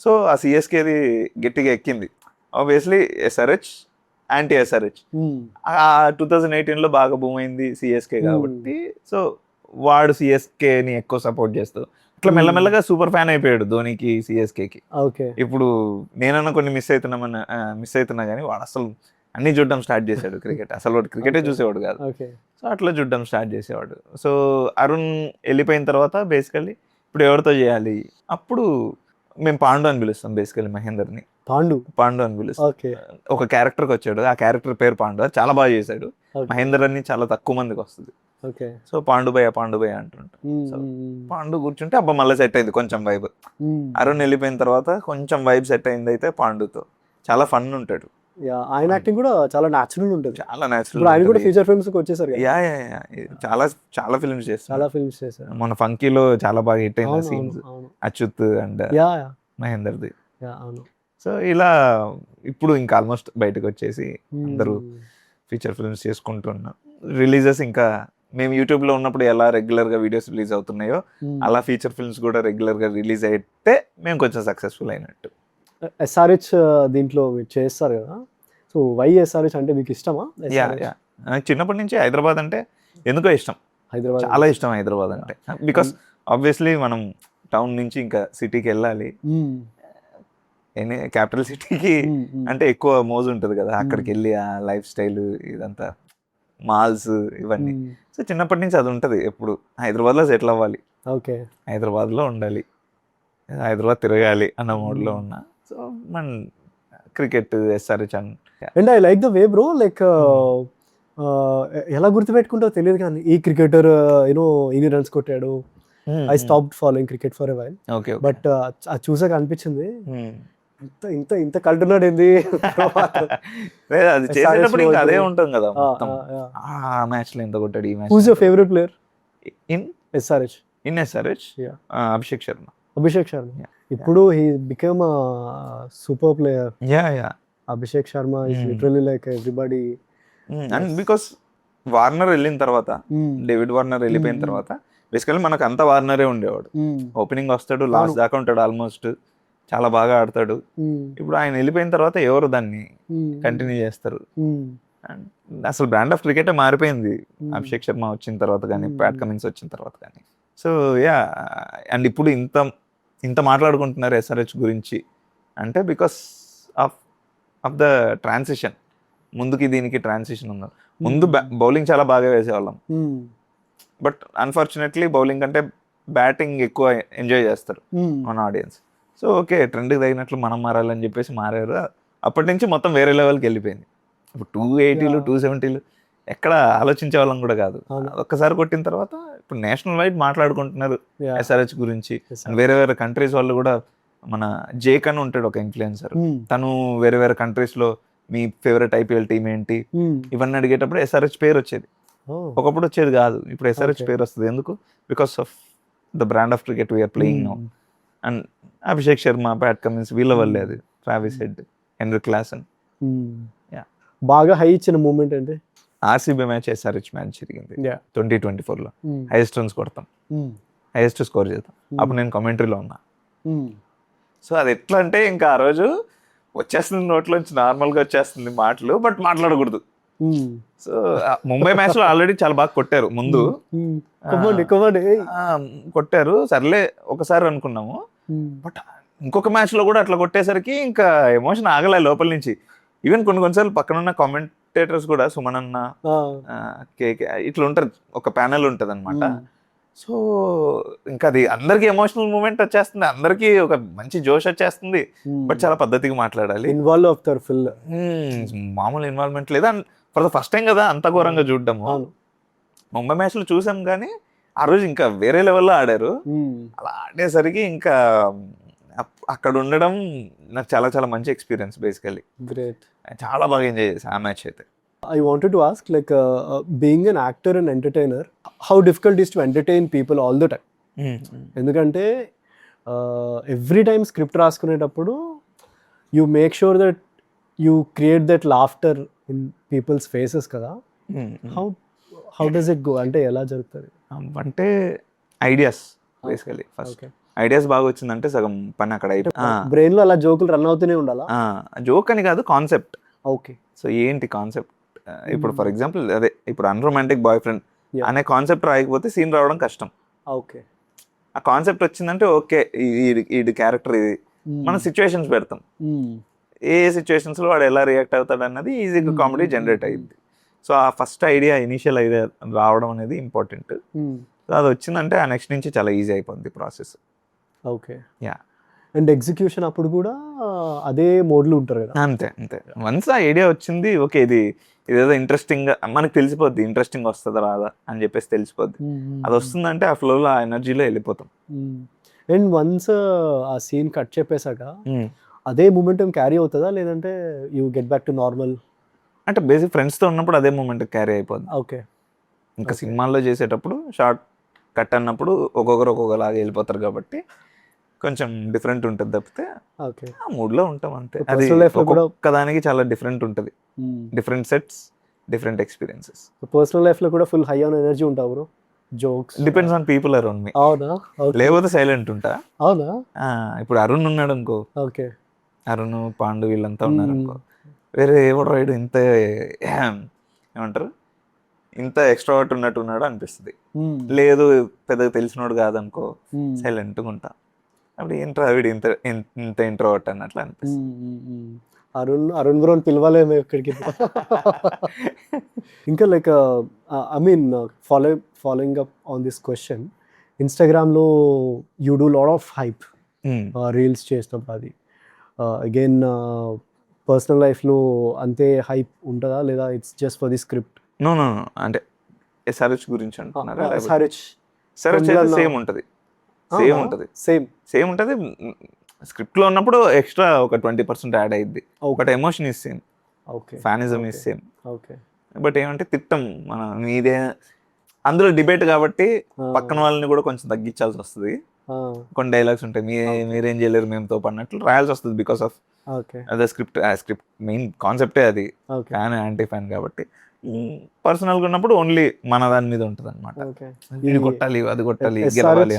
సో ఆ CSKది గట్టిగా ఎక్కింది. Obviously SRH anti SRH. 2018 లో బాగా బూమ్ అయింది CSK కాబట్టి, సో వాడు CSKని ఎక్కువ సపోర్ట్ చేస్తూ ఇట్లా మెల్లమెల్లగా సూపర్ ఫ్యాన్ అయిపోయాడు ధోనికి, CSKకి. ఇప్పుడు నేనన్నా కొన్ని మిస్ అవుతున్నా కానీ వాడు అసలు అన్ని చూడడం స్టార్ట్ చేశాడు క్రికెట్. అసలు వాడు క్రికెటే చూసేవాడు కాదు. ఓకే. సో అట్లా చూడడం స్టార్ట్ చేసేవాడు. సో అరుణ్ వెళ్ళిపోయిన తర్వాత బేసికల్లీ ఇప్పుడు ఎవరితో చేయాలి, అప్పుడు మేము పాండు అని పిలుస్తాం బేసికల్లీ మహేందర్ని. పాండు అని పిలుస్తాం. ఓకే. ఒక క్యారెక్టర్కి వచ్చాడు, ఆ క్యారెక్టర్ పేరు పాండు, అది చాలా బాగా చేశాడు. Okay. మహేందర్ అని చాలా తక్కువ మందికి వస్తుంది. ఓకే. సో పాండు భయ్య అంటుంటాం. సో పాండు కూర్చుంటే అబ్బా మళ్ళీ సెట్ అయింది కొంచెం వైబ్. అరుణ్ వెళ్ళిపోయిన తర్వాత కొంచెం వైబ్ సెట్ అయింది అయితే పాండుతో. చాలా ఫన్ ఉంటాడు. ఆయన యాక్టింగ్ కూడా చాలా న్యాచురల్ ఉంటుంది. చాలా ఇప్పుడు న్యాచురల్. ఆయన కూడా ఫీచర్ ఫిల్మ్స్ కి వచ్చేసారు కదా. యా యా యా చాలా చాలా ఫిల్మ్స్ చేస్తాడు. చాలా ఫిల్మ్స్ చేశారు. మన ఫంకీలో చాలా బాగా హిట్ అయిన అవును, సీన్స్ అవును. అచ్యుత్ అండ్ యా మహేందర్ది. అవును. సో ఇలా ఇప్పుడు ఇంకా ఆల్మోస్ట్ బయటకు వచ్చేసి అందరూ ఫీచర్ ఫిల్మ్స్ చేసుకుంటున్నాం. రిలీజెస్ ఇంకా మేము యూట్యూబ్లో ఉన్నప్పుడు ఎలా రెగ్యులర్గా వీడియోస్ రిలీజ్ అవుతున్నాయో అలా ఫీచర్ ఫిల్మ్స్ కూడా రెగ్యులర్గా రిలీజ్ అయితే మేము కొంచెం సక్సెస్ఫుల్ అయినట్టు. ఎస్ఆర్హెచ్ దీంట్లో మీరు చేస్తారు కదా, సో వై ఎస్ఆర్హెచ్ అంటే మీకు ఇష్టమా? యా యా నాకు చిన్నప్పటి నుంచి హైదరాబాద్ అంటే ఎందుకో ఇష్టం, హైదరాబాద్ చాలా ఇష్టం హైదరాబాద్ అంటే. బికాస్ ఆబ్వియస్లీ మనం టౌన్ నుంచి ఇంకా సిటీకి వెళ్ళాలి, క్యాపిటల్ సిటీకి అంటే ఎక్కువ మోజు ఉంటుంది కదా, అక్కడికి వెళ్ళి ఆ లైఫ్ స్టైల్ ఇదంతా మాల్స్ ఇవన్నీ. సో చిన్నప్పటి నుంచి అది ఉంటుంది, ఎప్పుడు హైదరాబాద్లో సెటిల్ అవ్వాలి, ఓకే, హైదరాబాద్లో ఉండాలి, హైదరాబాద్ తిరగాలి అన్న మోడ్లో ఉన్నా. సో మన cricket SRH and I like the way bro, like ఎలా గుర్తుపెట్టుకుంటావో తెలియదు కానీ ఈ క్రికెటర్ యూనో ఇన్ని రన్స్ కొట్టాడు. I stopped following cricket for a while, okay, but అది చూసాక అనిపించింది ఇంత ఇంత ఇంత కల్టున్నాడు ఏంది. అది చేసేటప్పుడు ఇంకా అదే ఉంటుంది కదా మొత్తం. ఆ మ్యాచ్ లో ఎంత కొట్టాడు, ఈ match. Who's your favourite player in SRH? In SRH Abhishek Sharma. Abhishek Sharma ఇప్పుడు he become a super player. Yeah yeah Abhishek Sharma is literally like everybody. And because Warner వెళ్ళిన తర్వాత, డేవిడ్ వార్నర్ వెళ్ళిపోయిన తర్వాత బేసికల్లీ మనకు అంతా వార్నరే ఉండేవాడు. ఓపెనింగ్ వస్తాడు, లాస్ట్ దాకా ఉంటాడు, ఆల్మోస్ట్ చాలా బాగా ఆడతాడు. ఇప్పుడు ఆయన వెళ్ళిపోయిన తర్వాత ఎవరు దాన్ని కంటిన్యూ చేస్తారు? అసలు బ్రాండ్ ఆఫ్ క్రికెటే మారిపోయింది అభిషేక్ శర్మ వచ్చిన తర్వాత కానీ, ప్యాట్ కమిన్స్ వచ్చిన తర్వాత కానీ. సో యా, అండ్ ఇప్పుడు ఇంత ఇంత మాట్లాడుకుంటున్నారు ఎస్ఆర్హెచ్ గురించి అంటే బికాస్ ఆఫ్ ద ట్రాన్సిషన్. ముందుకి దీనికి ట్రాన్సిషన్ ఉన్నారు. ముందు బౌలింగ్ చాలా బాగా వేసేవాళ్ళం, బట్ అన్ఫార్చునేట్లీ బౌలింగ్ కంటే బ్యాటింగ్ ఎక్కువ ఎంజాయ్ చేస్తారు మన ఆడియన్స్. సో ఓకే, ట్రెండ్కి తగినట్లు మనం మారాలని చెప్పేసి మారారు. అప్పటి నుంచి మొత్తం వేరే లెవెల్కి వెళ్ళిపోయింది. ఇప్పుడు 280లు 270లు ఎక్కడ ఆలోచించే వాళ్ళం కూడా కాదు. ఒక్కసారి కొట్టిన తర్వాత ఇప్పుడు నేషనల్ వైడ్ మాట్లాడుకుంటున్నారు ఎస్ఆర్హెచ్ గురించి. వేరే వేరే కంట్రీస్ వాళ్ళు కూడా, మన జేక్ అని ఉంటాడు ఒక ఇన్ఫ్లుయెన్సర్, తను వేరే వేరే కంట్రీస్లో మీ ఫేవరెట్ ఐపీఎల్ టీం ఏంటి ఇవన్నీ అడిగేటప్పుడు ఎస్ఆర్హెచ్ పేరు వచ్చేది. ఒకప్పుడు వచ్చేది కాదు, ఇప్పుడు ఎస్ఆర్హెచ్ పేరు వస్తుంది. ఎందుకు? Because of the brand of cricket we're playing now. And Abhishek Sharma, Pat Cummins వీళ్ళ వల్లే అది. Travis Head, Henry Klaasen. బాగా హై ఇచ్చిన మూమెంట్ అంటే ఆర్సీబీ మ్యాచ్, ఎస్ఆర్హెచ్ మ్యాచ్ జరిగింది 2024లో. హైయెస్ట్ రన్స్ కొడతాం, హైయెస్ట్ స్కోర్ చేద్దాం. అప్పుడు నేను కామెంటరీలో ఉన్నా. సో అది ఎట్లా అంటే ఇంకా ఆ రోజు వచ్చేస్తుంది నోట్లోంచి, నార్మల్గా వచ్చేస్తుంది మాటలు, బట్ మాట్లాడకూడదు. సో ముంబై మ్యాచ్ లో ఆల్రెడీ చాలా బాగా కొట్టారు ముందు, కొట్టారు సర్లే ఒకసారి అనుకున్నాము. బట్ ఇంకొక మ్యాచ్ లో కూడా అట్లా కొట్టేసరికి ఇంకా ఎమోషన్ ఆగలే లోపల నుంచి. ఈవెన్ కొన్నిసార్లు పక్కన ఉన్న కామెంటేటర్స్ కూడా, సుమన్ అన్న, కేకే, ఇట్లా ఉంటారు, ఒక ప్యానెల్ ఉంటుంది అనమాట. సో ఇంకా అది అందరికి ఎమోషనల్ మూమెంట్ వచ్చేస్తుంది, అందరికి ఒక మంచి జోష్ వచ్చేస్తుంది, బట్ చాలా పద్ధతిగా మాట్లాడాలి. ఇన్వాల్వ్ అవుతారు ఫుల్. మామూలు ఇన్వాల్వ్మెంట్ లేదా, ఫర్ ద ఫస్ట్ టైం కదా అంత ఘోరంగా చూడడము. ముంబై మ్యాచ్ లో చూసాం కానీ ఆ రోజు ఇంకా వేరే లెవెల్లో ఆడారు. అలా ఆడేసరికి ఇంకా అక్కడ ఉండడం నాకు చాలా చాలా మంచి ఎక్స్పీరియన్స్. బేసికల్లీ గ్రేట్, చాలా బాగా ఎంజాయ్ చేశాను ఆ మ్యాచ్ అయితే. I wanted to ask, like, being an actor and entertainer, how difficult is to entertain people all the time? ఎందుకంటే ఎవ్రీ టైమ్ స్క్రిప్ట్ రాసుకునేటప్పుడు you make sure that you create that laughter in people's faces కదా. How does it go? అంటే ఎలా జరుగుతుంది? అంటే ideas, basically first ideas బాగా వచ్చిందంటే సగం పని అక్కడ బ్రెయిన్లో అలా జోకులు రన్ అవుతూనే ఉండాలా? జోక్ అని కాదు, కాన్సెప్ట్. ఓకే, సో ఏంటి కాన్సెప్ట్? ఇప్పుడు ఫర్ ఎగ్జాంపుల్ అదే, ఇప్పుడు అన్రొమాంటిక్ బాయ్ ఫ్రెండ్ అనే కాన్సెప్ట్ రాయకపోతే సీన్ రావడం కష్టం. ఓకే, ఆ కాన్సెప్ట్ వచ్చిందంటే ఓకే, ఈ క్యారెక్టర్ ఇది, మనం సిచ్యువేషన్స్ పెడతాం. ఏ సిచ్యువేషన్స్లో వాడు ఎలా రియాక్ట్ అవుతాడు అన్నది ఈజీగా కామెడీ జనరేట్ అయ్యింది. సో ఆ ఫస్ట్ ఐడియా, ఇనీషియల్ ఐడియా రావడం అనేది ఇంపార్టెంట్. సో అది వచ్చిందంటే ఆ నెక్స్ట్ నుంచి చాలా ఈజీ అయిపోద్ది process. Okay. Yeah, and execution అప్పుడు కూడా అదే మోడ్లో ఉంటారు కదా? అంతే. వన్స్ ఆ ఐడియా వచ్చింది, ఓకే ఇదేదో ఇంట్రెస్టింగ్గా మనకు తెలిసిపోద్ది, ఇంట్రెస్టింగ్ వస్తుందా రాదా అని చెప్పేసి తెలిసిపోద్ది. అది వస్తుందంటే ఆ ఫ్లోలో, ఆ ఎనర్జీలో వెళ్ళిపోతాం. అండ్ వన్స్ ఆ సీన్ కట్ చెప్పేశాక అదే మూమెంటం క్యారీ అవుతుందా, లేదంటే you get back to normal? అంటే బేసిక్ ఫ్రెండ్స్తో ఉన్నప్పుడు అదే మూమెంట్ క్యారీ అయిపోద్ది. ఓకే. ఇంకా సినిమాల్లో చేసేటప్పుడు షార్ట్ కట్ అన్నప్పుడు ఒక్కొక్కరు ఒక్కొక్కలాగా వెళ్ళిపోతారు కాబట్టి కొంచెం డిఫరెంట్ ఉంటుంది తప్పితే ఓకే. ఆ మూడ్లో ఉంటాం అంతే. అది పర్సనల్ లైఫ్లో కూడా ఒక్కొక్కదానికి చాలా డిఫరెంట్ ఉంటుంది, different sets, different experiences. Personal లైఫ్లో కూడా ఫుల్ హై ఆన్ ఎనర్జీ ఉంటావు bro? Jokes depends on people around me. అవునా? లేకపోతే సైలెంట్ ఉంటా. అవునా? ఇప్పుడు అరుణ్ ఉన్నాడు అనుకో, ఓకే. అరుణ్, పాండు వీళ్ళంతా ఉన్నారు అనుకో, వేరే ఎవడు రైడు ఇంత ఏమంటారు, ఇంత ఎక్స్ట్రావర్ట్ ఉన్నట్టున్నాడు అనిపిస్తుంది. లేదు పెద్దగా తెలిసినోడు కాదనుకో, సైలెంట్గా ఉంటా. అప్పుడు ఏంట్రా వీడు ఇంత ఇంత ఇంట్రోవర్ట్ అన్నట్లు అనిపిస్తుంది. అరుణ్ బ్రోని పిలవాలేమో ఇక్కడికి. ఇంకా like I mean following up on this question, ఇన్స్టాగ్రామ్లో you do lot of hype reels చేసినప్పుడు. అది అగైన్ పర్సనల్ లైఫ్లో అంతే హైప్ ఉంటుందా, లేదా it's just for the script? No అంటే ఎస్ఆర్హెచ్ గురించి అంటున్నారా? సరేచ్ సేమ్ ఉంటుంది. సేమ్ ఉంటుంది. స్క్రిప్ట్లో ఉన్నప్పుడు ఎక్స్ట్రా ఒక 20% యాడ్ అయ్యిద్ది. But emotion is same, fanism is same. But ఏమంటే తిట్టం మనం, మీదే అందులో డిబేట్ కాబట్టి పక్కన వాళ్ళని కూడా కొంచెం తగ్గించాల్సి వస్తుంది. కొన్ని డైలాగ్స్ ఉంటాయి, మీరేం చేయలేరు మేముతో అన్నట్లు రాయాల్సి వస్తుంది బికాస్ ఆఫ్ అదే స్క్రిప్ట్ మెయిన్ కాన్సెప్టే అది, ఫ్యాన్ యాంటీ ఫ్యాన్ కాబట్టి. పర్సనల్గా ఉన్నప్పుడు ఓన్లీ మన దాని మీద ఉంటుంది అనమాట. ఇది కొట్టాలి, అది కొట్టాలి, గెలవాలి.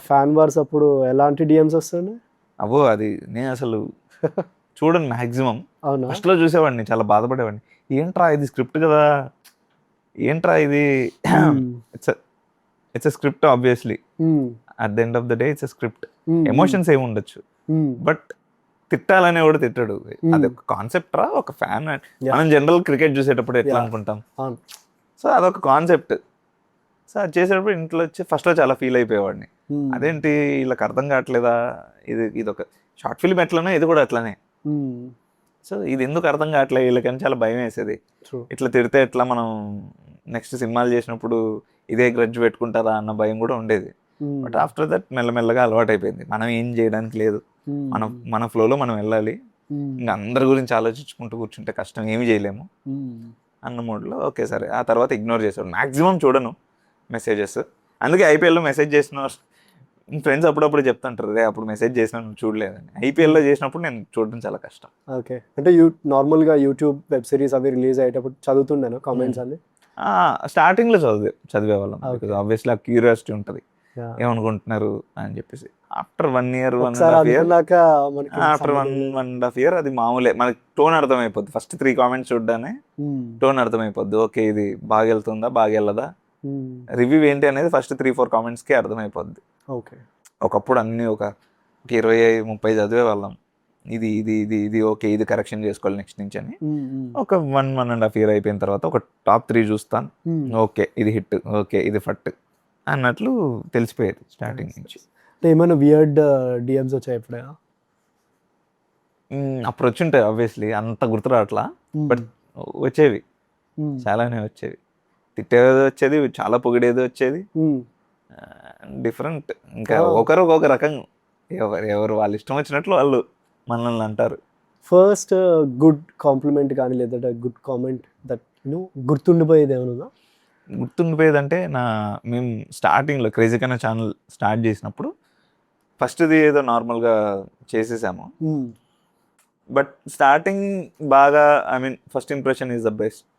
ఫ్యాన్ వార్స్ అప్పుడు ఎలాంటి డిఎమ్స్ వస్తుంది? అవో అది నేను అసలు చూడండి మ్యాక్సిమం. ఫస్ట్లో చూసేవాడిని, చాలా బాధపడేవాడిని. ఏంట్రా ఇది స్క్రిప్ట్ కదా, ఏంట్రా ఇది, it's a script obviously. At the end of the day it's a script. Emotions ఏమి ఉండొచ్చు, బట్ తిట్టాలనే కూడా తిట్టాడు. అది ఒక కాన్సెప్ట్ రా, ఒక ఫ్యాన్. మనం జనరల్ క్రికెట్ చూసేటప్పుడు ఎట్లా అనుకుంటాం, సో అదొక కాన్సెప్ట్. సో అది చేసేటప్పుడు ఇంట్లో వచ్చి ఫస్ట్లో చాలా ఫీల్ అయిపోయేవాడిని. అదేంటి వీళ్ళకి అర్థం కావట్లేదా, ఇది ఒక షార్ట్ ఫిల్మ్ ఎట్లనే ఇది కూడా అట్లనే. సో ఇది ఎందుకు అర్థం కావట్లేదు వీళ్ళకని చాలా భయం వేసేది. ఇట్లా తిడితే ఎట్లా మనం నెక్స్ట్ సినిమాలు చేసినప్పుడు ఇదే గ్రడ్జ్ పెట్టుకుంటారా అన్న భయం కూడా ఉండేది. బట్ ఆఫ్టర్ దట్ మెల్లమెల్లగా అలవాటు అయిపోయింది. మనం ఏం చేయడానికి లేదు, మన ఫ్లోలో మనం వెళ్ళాలి. ఇంకా అందరి గురించి ఆలోచించుకుంటూ కూర్చుంటే కష్టం, ఏమి చేయలేము అన్న మూడ్లో ఓకే సరే. ఆ తర్వాత ఇగ్నోర్ చేశాడు. మ్యాక్సిమం చూడను మెసేజెస్. అందుకే ఐపీఎల్లో మెసేజ్ చేసిన ఫ్రెండ్స్ అప్పుడప్పుడు చెప్తుంటారు, రే అప్పుడు మెసేజ్ చేసినా నువ్వు చూడలేదని. ఐపీఎల్లో చేసినప్పుడు నేను చూడడం చాలా కష్టం. ఓకే. అంటే నార్మల్గా యూట్యూబ్ వెబ్ సిరీస్ అవి రిలీజ్ అయ్యేటప్పుడు చదువుతుండేనా కామెంట్స్ అన్ని? స్టార్టింగ్లో చదివేవాళ్ళం. బికాజ్ ఆబ్వియస్లీ ఆ క్యూరియాసిటీ ఉంటుంది, ఏమనుకుంటున్నారు అని చెప్పేసి. After 1 year, 1.5 year, after 1.5 year అది మామూలే, మనకి టోన్ అర్థమైపోద్ది. ఫస్ట్ 3 కామెంట్స్ చూడ్డానే టోన్ అర్థమైపోద్ది. ఓకే ఇది బాగా వెళ్తుందా, బాగా వెళ్ళదా, రివ్యూ ఏంటి అనేది ఫస్ట్ 3-4 కామెంట్స్కి అర్థమైపోద్ది. ఓకే. ఒకప్పుడు అన్నీ ఒక 20-30 చదివే వాళ్ళం. ఇది ఇది ఇది ఇది ఓకే, ఇది కరెక్షన్ చేసుకోవాలి నెక్స్ట్ నుంచి అని. ఒక 1.5 year అయిపోయిన తర్వాత ఒక టాప్ 3 చూస్తాను, ఓకే ఇది హిట్, ఓకే ఇది ఫట్ అన్నట్లు తెలిసిపోయేది స్టార్టింగ్ నుంచి. ఏమైనా వియర్డ్ డిఎమ్స్ వచ్చాయి ఎప్పుడైనా? అప్పుడు వచ్చింటాయి ఆబ్వియస్లీ, అంత గుర్తు రావట్లా, బట్ వచ్చేవి, చాలానే వచ్చేవి. తిట్టేది వచ్చేది, చాలా పొగిడేది వచ్చేది, డిఫరెంట్. ఇంకా ఒకరు ఒక్కొక్క రకం, ఎవరు వాళ్ళ ఇష్టం వచ్చినట్లు వాళ్ళు మనల్ని అంటారు. ఫస్ట్ గుడ్ కాంప్లిమెంట్ కానీ లేదంటే గుడ్ కామెంట్ దట్ గుర్తుండిపోయేది ఏమన్నా? గుర్తుండిపోయేదంటే మేము స్టార్టింగ్లో క్రేజీ కన్నా ఛానల్ స్టార్ట్ చేసినప్పుడు ఫస్ట్ది ఏదో నార్మల్గా చేసేసాము. బట్ స్టార్టింగ్ బాగా, I mean first impression is the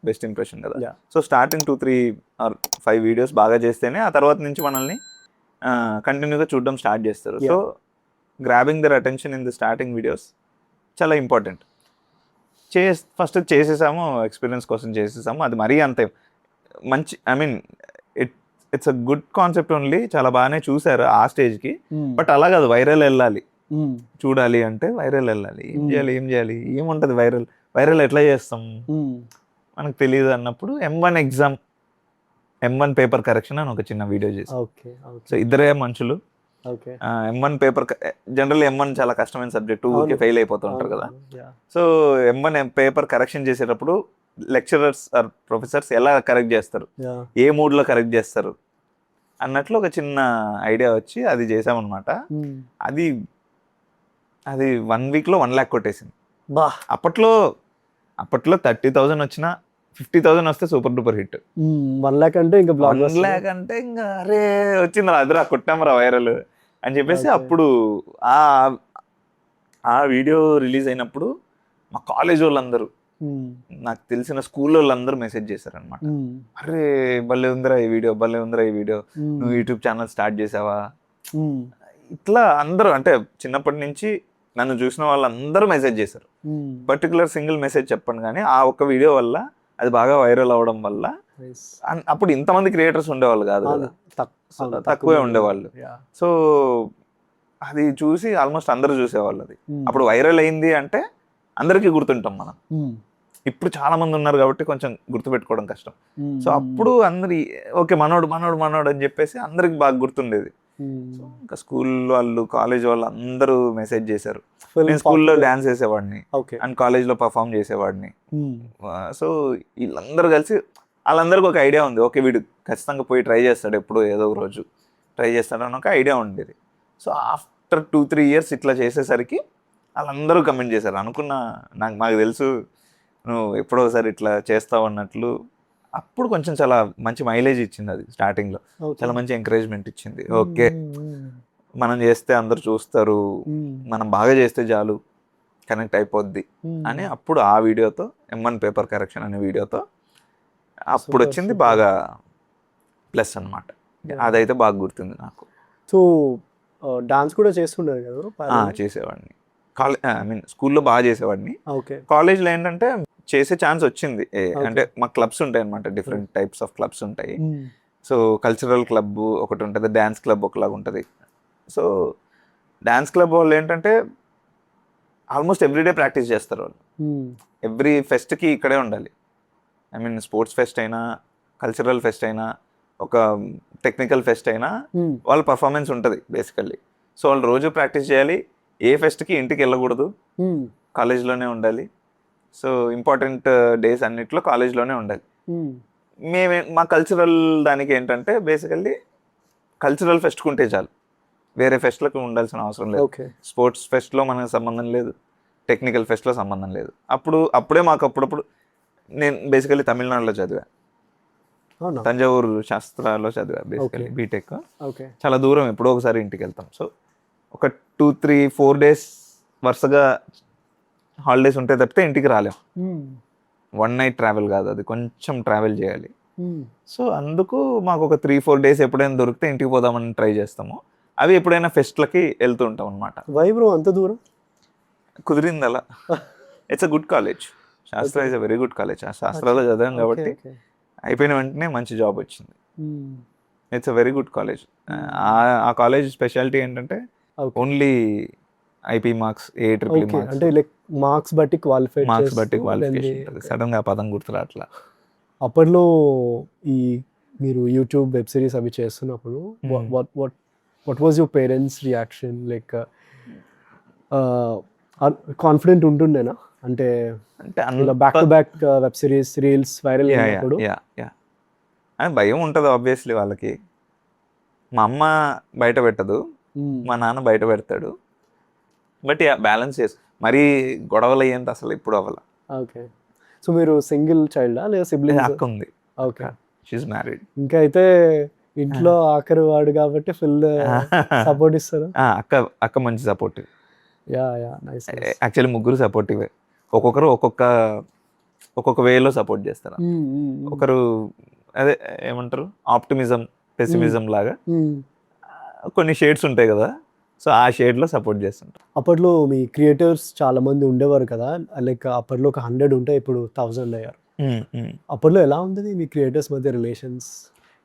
best impression కదా. సో స్టార్టింగ్ 2-3 or 5 వీడియోస్ బాగా చేస్తేనే ఆ తర్వాత నుంచి మనల్ని కంటిన్యూగా చూడడం స్టార్ట్ చేస్తారు. So grabbing there attention in the starting videos చాలా ఇంపార్టెంట్. ఫస్ట్ చేసేసాము, ఎక్స్పీరియన్స్ కోసం చేసేసాము, అది మరీ అంతే మంచి, I mean it's a good concept only, చాలా బాగానే చూసారు ఆ స్టేజ్కి. బట్ అలా కాదు, వైరల్ వెళ్ళాలి, చూడాలి అంటే వైరల్ వెళ్ళాలి. ఏం చేయాలి ఏముంటది వైరల్ ఎట్లా చేస్తాం మనకు తెలియదు అన్నప్పుడు M1 పేపర్ కరెక్షన్ అని ఒక చిన్న వీడియో చేసి. సో ఇద్దరే మనుషులు. M1 పేపర్ జనరల్ M1 చాలా కష్టమైన సబ్జెక్ట్, ఊరికే ఫెయిల్ అయిపోతూ ఉంటారు కదా. సో M1 పేపర్ కరెక్షన్ చేసేటప్పుడు లెక్చరర్స్ ఆర్ ప్రొఫెసర్స్ ఎలా కరెక్ట్ చేస్తారు, ఏ మూడ్ లో కరెక్ట్ చేస్తారు అన్నట్లు ఒక చిన్న ఐడియా వచ్చి అది చేసామన్నమాట. అది 1 week లో 1 lakh కొట్టేసింది. అప్పట్లో 30,000 వచ్చినా 50,000 వస్తే సూపర్ డూపర్ హిట్. 1 lakh అంటే ఇంకా 1 lakh అంటే ఇంకా అరే వచ్చింది అదిరా కొట్టామరా వైరల్ అని చెప్పేసి. అప్పుడు ఆ వీడియో రిలీజ్ అయినప్పుడు మా కాలేజ్ వాళ్ళందరూ, నాకు తెలిసిన స్కూల్ వాళ్ళందరూ మెసేజ్ చేశారనమాట. అరే భలే ఉందిరా ఈ వీడియో, నువ్వు యూట్యూబ్ ఛానల్ స్టార్ట్ చేసావా, ఇట్లా అందరూ. అంటే చిన్నప్పటి నుంచి నన్ను చూసిన వాళ్ళందరూ మెసేజ్ చేశారు. పర్టికులర్ సింగిల్ మెసేజ్ చెప్పండి కానీ ఆ ఒక్క వీడియో వల్ల అది బాగా వైరల్ అవడం వల్ల. అప్పుడు ఇంతమంది క్రియేటర్స్ ఉండేవాళ్ళు కాదు కదా, తక్కువే ఉండేవాళ్ళు. సో అది చూసి ఆల్మోస్ట్ అందరూ చూసేవాళ్ళు. అది అప్పుడు వైరల్ అయింది అంటే అందరికీ గుర్తుంటాం మనం. ఇప్పుడు చాలా మంది ఉన్నారు కాబట్టి కొంచెం గుర్తుపెట్టుకోవడం కష్టం. సో అప్పుడు అందరి ఓకే మనోడు అని చెప్పేసి అందరికి బాగా గుర్తుండేది. సో ఇంకా స్కూల్ వాళ్ళు, కాలేజ్ వాళ్ళు అందరూ మెసేజ్ చేశారు. నేను స్కూల్లో డాన్స్ చేసేవాడిని అండ్ కాలేజ్లో పర్ఫామ్ చేసేవాడిని. సో వీళ్ళందరూ కలిసి వాళ్ళందరికీ ఒక ఐడియా ఉంది, ఓకే వీడు ఖచ్చితంగా పోయి ట్రై చేస్తాడు, ఎప్పుడు ఏదో ఒక రోజు ట్రై చేస్తాడు అని ఒక ఐడియా ఉండేది. సో ఆఫ్టర్ 2-3 years ఇట్లా చేసేసరికి వాళ్ళందరూ కమెంట్ చేశారు. మాకు తెలుసు నువ్వు ఎప్పుడో ఒకసారి ఇట్లా చేస్తావు అన్నట్లు. అప్పుడు కొంచెం చాలా మంచి మైలేజ్ ఇచ్చింది అది. స్టార్టింగ్లో చాలా మంచి ఎంకరేజ్మెంట్ ఇచ్చింది. ఓకే మనం చేస్తే అందరు చూస్తారు, మనం బాగా చేస్తే చాలు కనెక్ట్ అయిపోద్ది అని అప్పుడు ఆ వీడియోతో M1 పేపర్ కరెక్షన్ అనే వీడియోతో అప్పుడు వచ్చింది బాగా ప్లస్ అన్నమాట. అదైతే బాగా గుర్తుంది నాకు. సో డాన్స్ కూడా చేస్తుంటారు కదా? చేసేవాడిని. స్కూల్లో బాగా చేసేవాడిని. కాలేజ్లో ఏంటంటే చేసే ఛాన్స్ వచ్చింది. అంటే మా క్లబ్స్ ఉంటాయి అనమాట, డిఫరెంట్ టైప్స్ ఆఫ్ క్లబ్స్ ఉంటాయి. సో కల్చరల్ క్లబ్ ఒకటి ఉంటుంది, డ్యాన్స్ క్లబ్ ఒకలాగా ఉంటుంది. సో డ్యాన్స్ క్లబ్ వాళ్ళు ఏంటంటే ఆల్మోస్ట్ ఎవ్రీడే ప్రాక్టీస్ చేస్తారు వాళ్ళు. ఎవ్రీ ఫెస్ట్కి ఇక్కడే ఉండాలి. స్పోర్ట్స్ ఫెస్ట్ అయినా, కల్చరల్ ఫెస్ట్ అయినా, ఒక టెక్నికల్ ఫెస్ట్ అయినా వాళ్ళ పర్ఫార్మెన్స్ ఉంటుంది బేసికల్లీ. సో వాళ్ళు రోజు ప్రాక్టీస్ చేయాలి. ఏ ఫెస్ట్కి ఇంటికి వెళ్ళకూడదు, కాలేజ్లోనే ఉండాలి. సో ఇంపార్టెంట్ డేస్ అన్నిట్లో కాలేజ్లోనే ఉండాలి. మా కల్చరల్ దానికి ఏంటంటే బేసికల్లీ కల్చరల్ ఫెస్ట్కి ఉంటే చాలు, వేరే ఫెస్ట్లకు ఉండాల్సిన అవసరం లేదు. స్పోర్ట్స్ ఫెస్ట్లో మనకు సంబంధం లేదు, టెక్నికల్ ఫెస్ట్లో సంబంధం లేదు. అప్పుడే మాకు అప్పుడప్పుడు నేను బేసికల్లీ తమిళనాడులో చదివా, తంజావూరు శాస్త్రాలో చదివా బేసికల్లీ బీటెక్. చాలా దూరం, ఎప్పుడో ఒకసారి ఇంటికి వెళ్తాం. సో ఒక 2-3-4 days వరుసగా హాలిడేస్ ఉంటే తప్పితే ఇంటికి రాలేం. 1 night ట్రావెల్ కాదు, అది కొంచెం ట్రావెల్ చేయాలి. సో అందుకు మాకు ఒక 3-4 days ఎప్పుడైనా దొరికితే ఇంటికి పోదామని ట్రై చేస్తాము. అవి ఎప్పుడైనా ఫెస్ట్లకి వెళ్తూ ఉంటాం అనమాట. వై బ్రో అంత దూరం? కుదిరింది అలా. ఇట్స్ అ గుడ్ కాలేజ్, శాస్త్ర is a very good college. ఆ శాస్త్రాలో చదివాం కాబట్టి అయిపోయిన వెంటనే మంచి జాబ్ వచ్చింది. It's a very good college. ఆ కాలేజ్ స్పెషాలిటీ ఏంటంటే only IP marks, AEEE marks, అంటే లైక్ మార్క్స్ బట్టి క్వాలిఫికేషన్. సడన్ గా పదం గుర్తురా అట్లా. అప్పట్లో ఈ మీరు యూట్యూబ్ వెబ్ సిరీస్ అవి చేస్తున్నప్పుడు what was your parents reaction? Like confident ఉంటుండేనా? అంటే back to back web series reels viral అయినప్పుడు భయం ఉంటుంది ఆబ్వియస్లీ వాళ్ళకి. మా అమ్మ బయట పెట్టదు, మా నాన్న బయట పెడతాడు. బట్ బ్యాలెన్స్ చేసి మరీ గొడవలు అయ్యేంత అసలు ఇప్పుడు అవ్వాల. ఓకే. సో మీరు సింగిల్ చైల్డా లేదా సిబ్లింగ్స్? అక్క ఉంది. ఓకే. She's married. ఇంకా అయితే ఇంట్లో ఆఖరి వాడు కాబట్టి ఫుల్ సపోర్ట్ ఇస్తారు. అక్క మంచి సపోర్టివ్. నైస్. యాక్చువల్లీ ముగ్గురు సపోర్టివే. ఒక్కొక్కరు ఒక్కొక్క వేలో సపోర్ట్ చేస్తారు. ఒకరు అదే ఏమంటారు ఆప్టిమిజం, పెసిమిజం లాగా కొన్ని షేడ్స్ ఉంటాయి కదా, సో ఆ షేడ్లో సపోర్ట్ చేస్తుంటారు. అప్పట్లో మీ క్రియేటర్స్ చాలా మంది ఉండేవారు కదా, లైక్ అప్పట్లో ఒక 100 ఉంటే ఇప్పుడు 1000 అయ్యారు. అప్పట్లో ఎలా ఉండేది మీ క్రియేటర్స్ మధ్య రిలేషన్స్?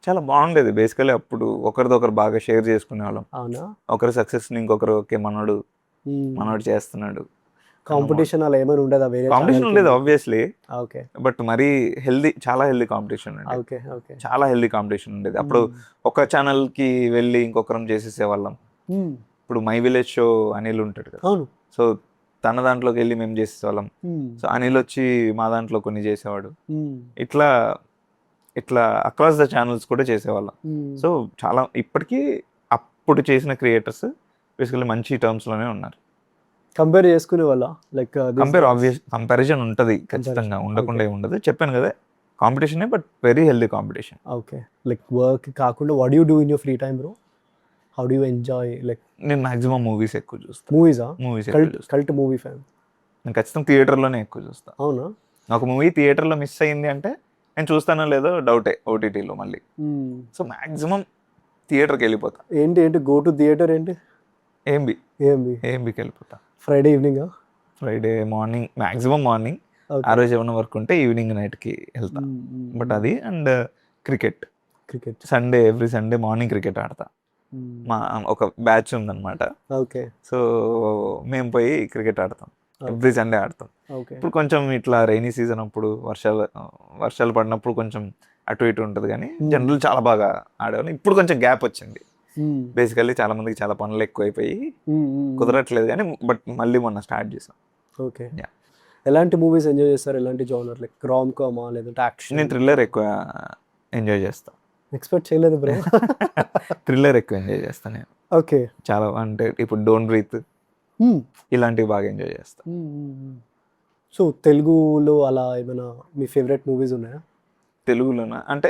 చాలా బాగుండేది. బేసికలీ అప్పుడు ఒకరిదొకరు బాగా షేర్ చేసుకునే వాళ్ళం. అవునా? ఒకరి సక్సెస్ని ఇంకొకరు ఓకే మనోడు మనోడు చేస్తున్నాడు. కాంపిటీషన్ అలా ఏమైనా ఉండదా వేరే కాంపిటీషన్ ఉండేది ఆబ్వియస్లీ, ఓకే బట్ మరీ చాలా హెల్దీ కాంపిటీషన్ అండి, ఓకే ఓకే చాలా హెల్దీ కాంపిటీషన్ ఉండేది. అప్పుడు ఒక ఛానల్ కి వెళ్ళి ఇంకొకరం చేసేసేవాళ్ళం. ఇప్పుడు మై విలేజ్ షో అనిల్ ఉంటాడు కదా, అవును సో తన దాంట్లోకి వెళ్ళి మేము చేసేవాళ్ళం. సో అనిల్ వచ్చి మా దాంట్లో కొన్ని చేసేవాడు. ఇట్లా ఇట్లా అక్రాస్ ద ఛానల్స్ కూడా చేసేవాళ్ళం. సో చాలా ఇప్పటికీ అప్పుడు చేసిన క్రియేటర్స్ బేసికలీ మంచి టర్మ్స్ లోనే ఉన్నారు. కంపేర్ చేసుకునే వాళ్ళ లైక్ కంపారిజన్ ఉంటుంది ఖచ్చితంగా, ఉండకుండా ఏమి ఉండదు. చెప్పాను కదా కాంపిటీషనే, but very healthy competition. Okay like work కాకుండా what you do in your free time bro? How do you enjoy? Like నేను మాక్సిమం మూవీస్ ఎక్కువ చూస్తాను. మూవీసా? Movies cult movie fan. నేను ఖచ్చితంగా థియేటర్లోనే ఎక్కువ చూస్తాను. అవునా? ఒక మూవీ థియేటర్లో మిస్ అయింది అంటే నేను చూస్తానో లేదో డౌటే ఓటీటీలో మళ్ళీ. సో మాక్సిమం థియేటర్కి వెళ్ళిపోతా. ఏంటి గో టు థియేటర్ ఏంటి? ఏఎంబికి వెళ్ళిపోతా. Friday evening? Friday morning, maximum morning. ఆ రోజు ఏమైనా వర్క్ ఉంటే ఈవినింగ్ నైట్కి వెళ్తా. బట్ అది and cricket every Sunday morning cricket ఆడతా. మా ఒక బ్యాచ్ ఉందన్నమాట. ఓకే. సో మేము పోయి క్రికెట్ ఆడతాం, ఎవ్రీ సండే ఆడతాం. ఇప్పుడు కొంచెం ఇట్లా రైనీ సీజన్ అప్పుడు వర్షాలు పడినప్పుడు కొంచెం అటు ఇటు ఉంటుంది, కానీ జనరల్ చాలా బాగా ఆడేవాళ్ళు. ఇప్పుడు కొంచెం గ్యాప్ వచ్చింది, బేసికల్లీ చాలా మందికి చాలా పనులు ఎక్కువైపోయి కుదరట్లేదు, కానీ బట్ మళ్ళీ మొన్న స్టార్ట్ చేసాం. ఓకే. ఎలాంటి మూవీస్ ఎంజాయ్ చేస్తారు? ఎలాంటి జోనర్? లైక్ రామ్ కామా లేదంటే యాక్షన్? నేను థ్రిల్లర్ ఎక్కువ ఎంజాయ్ చేస్తాను. ఎక్స్పెక్ట్ చేయలేదు బ్రో. థ్రిల్లర్ ఎక్కువ ఎంజాయ్ చేస్తాను నేను. ఓకే. చాలా అంటే ఇప్పుడు డోంట్ బ్రీత్ ఇలాంటివి బాగా ఎంజాయ్ చేస్తాను. సో తెలుగులో అలా ఏమైనా మీ ఫేవరెట్ మూవీస్ ఉన్నాయా? తెలుగులోనా అంటే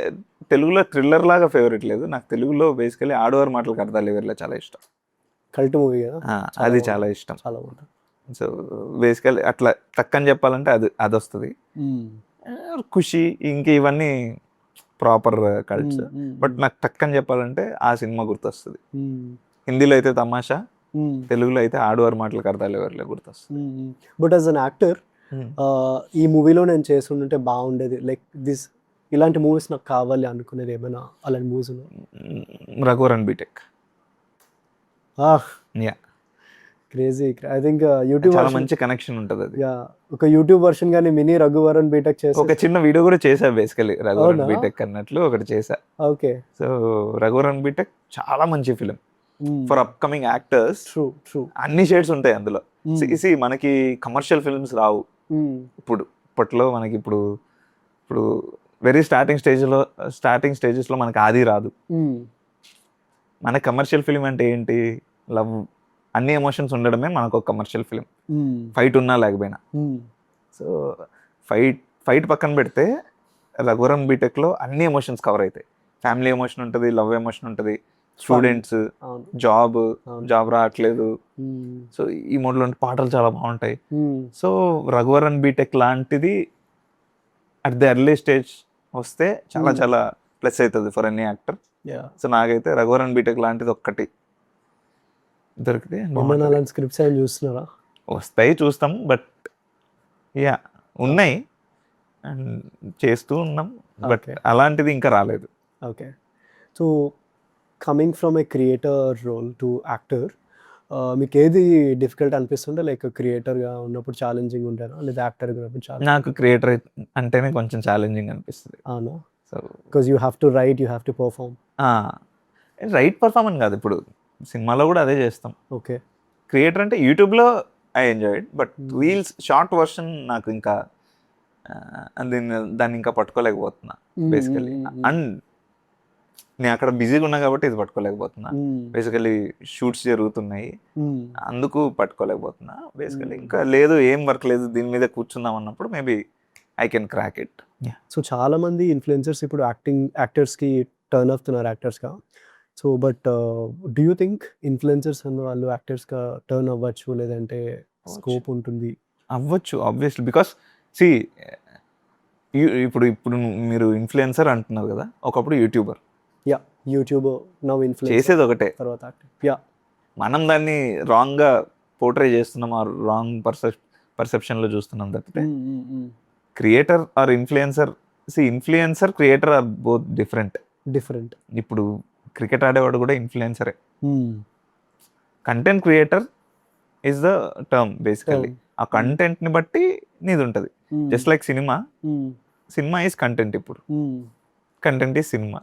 తెలుగులో థ్రిల్లర్ లాగా ఫేవరెట్ లేదు నాకు. తెలుగులో బేసికలీ ఆడవారి మాటలకు అర్థాలు ఎవరిలో చాలా ఇష్టం. కల్ట్ మూవీ కదా, అది చాలా ఇష్టం. చాలా బాగుంటుంది. సో బేసికలీ అట్లా టక్కని చెప్పాలంటే అది వస్తుంది. ఖుషి ఇంక ఇవన్నీ ప్రాపర్ కల్ట్స్. బట్ నాకు టక్కని చెప్పాలంటే ఆ సినిమా గుర్తొస్తుంది. హిందీలో అయితే తమాషా, తెలుగులో అయితే ఆడవారి మాటలకు అర్థాలు ఎవరిలో గుర్తొస్తుంది. బట్ యాజ్ అన్ యాక్టర్ ఈ మూవీలో నేను చేస్తుంటే బాగుండేది, లైక్ దిస్ ఇలాంటి మూవీస్ నాకు కావాలి అనుకునేది ఏమైనా అలాంటి మూవీస్ ఉన్నాయి? Raghuvaran BTech. Crazy. I think YouTube చాలా మంచి కనెక్షన్ ఉంటుంది అది. ఒక యూట్యూబ్ వర్షన్ గానీ మినీ రఘువరన్ బీటెక్ చేసి ఒక చిన్న వీడియో కూడా చేసా బేసికలీ రఘువరన్ బీటెక్ అన్నట్లు ఒకటి చేసా. ఓకే. సో రఘువరన్ బీటెక్ చాలా మంచి ఫిలిం ఫర్ అప్కమింగ్ యాక్టర్స్. అన్ని షేడ్స్ ఉంటాయి అందులో. మనకి కమర్షియల్ ఫిల్మ్స్ రావు ఇప్పట్లో మనకి. ఇప్పుడు వెరీ స్టార్టింగ్ స్టేజెస్లో మనకి ఆది రాదు. మన కమర్షియల్ ఫిలిం అంటే ఏంటి? లవ్, అన్ని ఎమోషన్స్ ఉండడమే మనకు ఒక కమర్షియల్ ఫిలిం. ఫైట్ ఉన్నా లేకపోయినా. సో ఫైట్ పక్కన పెడితే రఘువరన్ బీటెక్లో అన్ని ఎమోషన్స్ కవర్ అవుతాయి. ఫ్యామిలీ ఎమోషన్ ఉంటుంది, లవ్ ఎమోషన్ ఉంటుంది, స్టూడెంట్స్, జాబ్ రావట్లేదు. సో ఈ మోడ్లో పాటలు చాలా బాగుంటాయి. సో రఘువరన్ బీటెక్ లాంటిది అట్ ది ఎర్లీ స్టేజ్ వస్తే చాలా చాలా ప్లస్ అవుతుంది ఫర్ ఎనీ యాక్టర్. సో నాకైతే రఘువరన్ బీటెక్ లాంటిది ఒక్కటి దొరికితే. స్క్రిప్ట్స్ ఏం చూస్తున్నారా? వస్తాయి, చూస్తాం. బట్ ఉన్నాయి అండ్ చేస్తూ ఉన్నాం, బట్ అలాంటిది ఇంకా రాలేదు. Okay. So coming from a creator role to actor, మీకు ఏది డిఫికల్ట్ అనిపిస్తుంటే? లైక్ క్రియేటర్గా ఉన్నప్పుడు ఛాలెంజింగ్ ఉంటారా, లేదా యాక్టర్గా ఉన్నప్పుడు ఛాలెంజ్? నాకు క్రియేటర్ అంటేనే కొంచెం ఛాలెంజింగ్ అనిపిస్తుంది. అవునా? So because you have to right, you have to perform. Right performance కాదు, ఇప్పుడు సినిమాలో కూడా అదే చేస్తాం. ఓకే. క్రియేటర్ అంటే యూట్యూబ్లో I enjoyed, but reels short version నాకు ఇంకా దాన్ని ఇంకా పట్టుకోలేకపోతున్నా బేసికలీ. అండ్ నేను అక్కడ బిజీగా ఉన్నా కాబట్టి ఇది పట్టుకోలేకపోతున్నా. బేసికలీ షూట్స్ జరుగుతున్నాయి, అందుకు పట్టుకోలేకపోతున్నా బేసికలీ. ఇంకా లేదు, ఏం వర్క్ లేదు, దీని మీద కూర్చుందాం అన్నప్పుడు maybe I can crack it. So చాలా మంది ఇన్ఫ్లుయెన్సర్స్ ఇప్పుడు యాక్టర్స్కి టర్న్ అవుతున్నారు యాక్టర్స్గా. So but do you think influencers అన్న వాళ్ళు యాక్టర్స్గా టర్న్ అవ్వచ్చు, లేదంటే స్కోప్ ఉంటుంది? అవ్వచ్చు ఆబ్వియస్లీ, బికాస్ సి ఇప్పుడు మీరు ఇన్ఫ్లుయెన్సర్ అంటున్నారు కదా, ఒకప్పుడు యూట్యూబర్. యూట్యూబ్ నౌ ఇన్ఫ్లుయెన్సర్, చేసేది ఒకటే. తర్వాత మనం దాన్ని రాంగ్గా పోర్ట్రే చేస్తున్నాం, ఆ రాంగ్ పర్సెప్షన్లో చూస్తున్నాం తప్పితే creator or influencer creator are both different. ఇప్పుడు క్రికెట్ ఆడేవాడు కూడా ఇన్ఫ్లుయెన్సరే. Content creator is the term basically. ఆ కంటెంట్ ని బట్టి నీది ఉంటుంది. Just like cinema is content. ఇప్పుడు కంటెంట్ ఈజ్ సినిమా.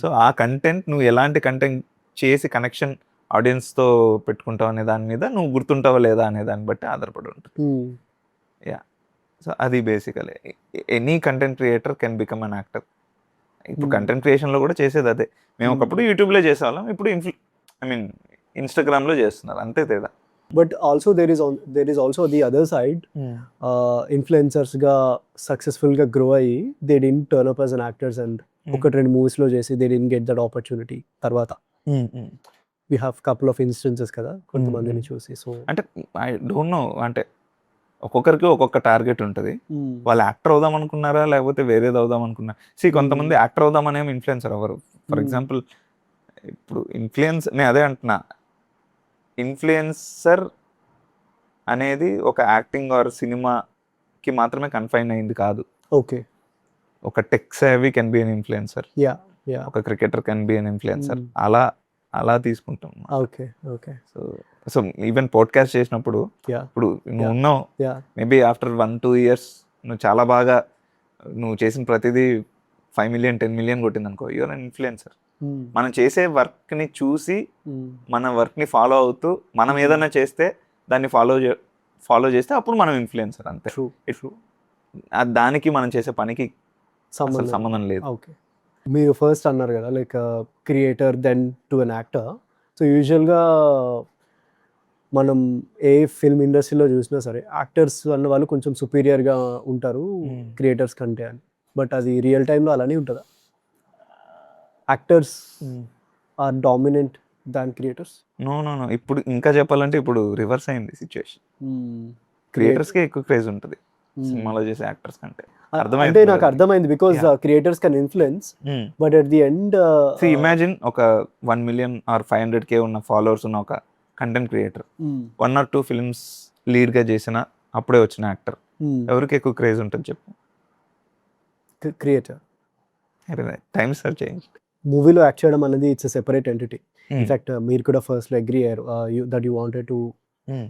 సో ఆ కంటెంట్ నువ్వు ఎలాంటి కంటెంట్ చేసి కనెక్షన్ ఆడియన్స్తో పెట్టుకుంటావు అనే దాని మీద నువ్వు గుర్తుంటావా లేదా అనే దాన్ని బట్టి ఆధారపడి ఉంటుంది. యా, సో అది basically any content creator can become an actor. ఇప్పుడు కంటెంట్ క్రియేషన్లో కూడా చేసేది అదే. మేము ఒకప్పుడు యూట్యూబ్లో చేసేవాళ్ళం, ఇప్పుడు ఇన్స్టాగ్రామ్లో చేస్తున్నారు, అంతే తేడా. But also there is also the other side. ఇన్ఫ్లుయెన్సర్స్గా సక్సెస్ఫుల్గా గ్రో అయ్యి they didn't turn up as an actors and ఒకటి రెండు మూవీస్లో చేసి they didn't get that opportunity. తర్వాత we have couple of instances కదా కొంతమందిని చూసి. సో అంటే ఐ డోంట్ నో, అంటే ఒక్కొక్కరికి ఒక్కొక్క టార్గెట్ ఉంటుంది. వాళ్ళు యాక్టర్ అవుదాం అనుకున్నారా లేకపోతే వేరేది అవుదాం అనుకున్నారా? కొంతమంది యాక్టర్ అవుదామనే ఇన్ఫ్లుయెన్సర్ అవ్వరు. ఫర్ ఎగ్జాంపుల్ ఇప్పుడు నేను అదే అంటున్నా, ఇన్ఫ్లుయెన్సర్ అనేది ఒక యాక్టింగ్ ఆర్ సినిమాకి మాత్రమే కన్ఫైన్ అయింది కాదు. ఓకే, ఒక tech savvy can be an influencer, ఒక cricketer can be an influencer, అలా తీసుకుంటాం. Okay okay. So even podcast చేసినప్పుడు ఇప్పుడు నువ్వు ఉన్నావు, మేబీ ఆఫ్టర్ 1-2 years నువ్వు చాలా బాగా నువ్వు చేసిన ప్రతిదీ 5 million 10 million కొట్టింది అనుకో, యూఆర్ అన్ ఇన్ఫ్లుయెన్సర్. మనం చేసే వర్క్ని చూసి మన వర్క్ని ఫాలో అవుతూ మనం ఏదైనా చేస్తే దాన్ని ఫాలో చేస్తే అప్పుడు మనం ఇన్ఫ్లుయెన్సర్, అంతే. దానికి మనం చేసే పనికి సంబంధం లేదు. ఓకే, మీరు ఫస్ట్ అన్నారు కదా like creator then to an actor. So యూజువల్గా మనం ఏ ఫిల్మ్ ఇండస్ట్రీలో చూసినా సరే యాక్టర్స్ అన్న వాళ్ళు కొంచెం సుపీరియర్గా ఉంటారు క్రియేటర్స్ కంటే అని. బట్ అది రియల్ టైంలో అలానే ఉంటుందా? Actors are dominant than creators? No, ఇప్పుడు ఇంకా చెప్పాలంటే ఇప్పుడు రివర్స్ అయింది సిచ్యువేషన్. క్రియేటర్స్కే ఎక్కువ క్రేజ్ ఉంటుంది సినిమాలో చేసే యాక్టర్స్ కంటే. అంటే నాకు అర్థమైంది, because creators can influence, but at the end imagine ఒక 1 million or 500K ఉన్న ఫాలోవర్స్ ఉన్న ఒక కంటెంట్ క్రియేటర్ 1 or 2 films లీడ్గా చేసిన అప్పుడే వచ్చిన యాక్టర్ ఎవరికి ఎక్కువ క్రేజ్ ఉంటుంది చెప్పు? క్రియేటర్. Times are change. మూవీలో యాక్ట్ చేయడం అనేది ఇట్స్ సెపరేట్ ఎంటిటీ. ఇన్ఫాక్ట్ మీరు కూడా ఫస్ట్లో అగ్రీ అయ్యారు that you wanted to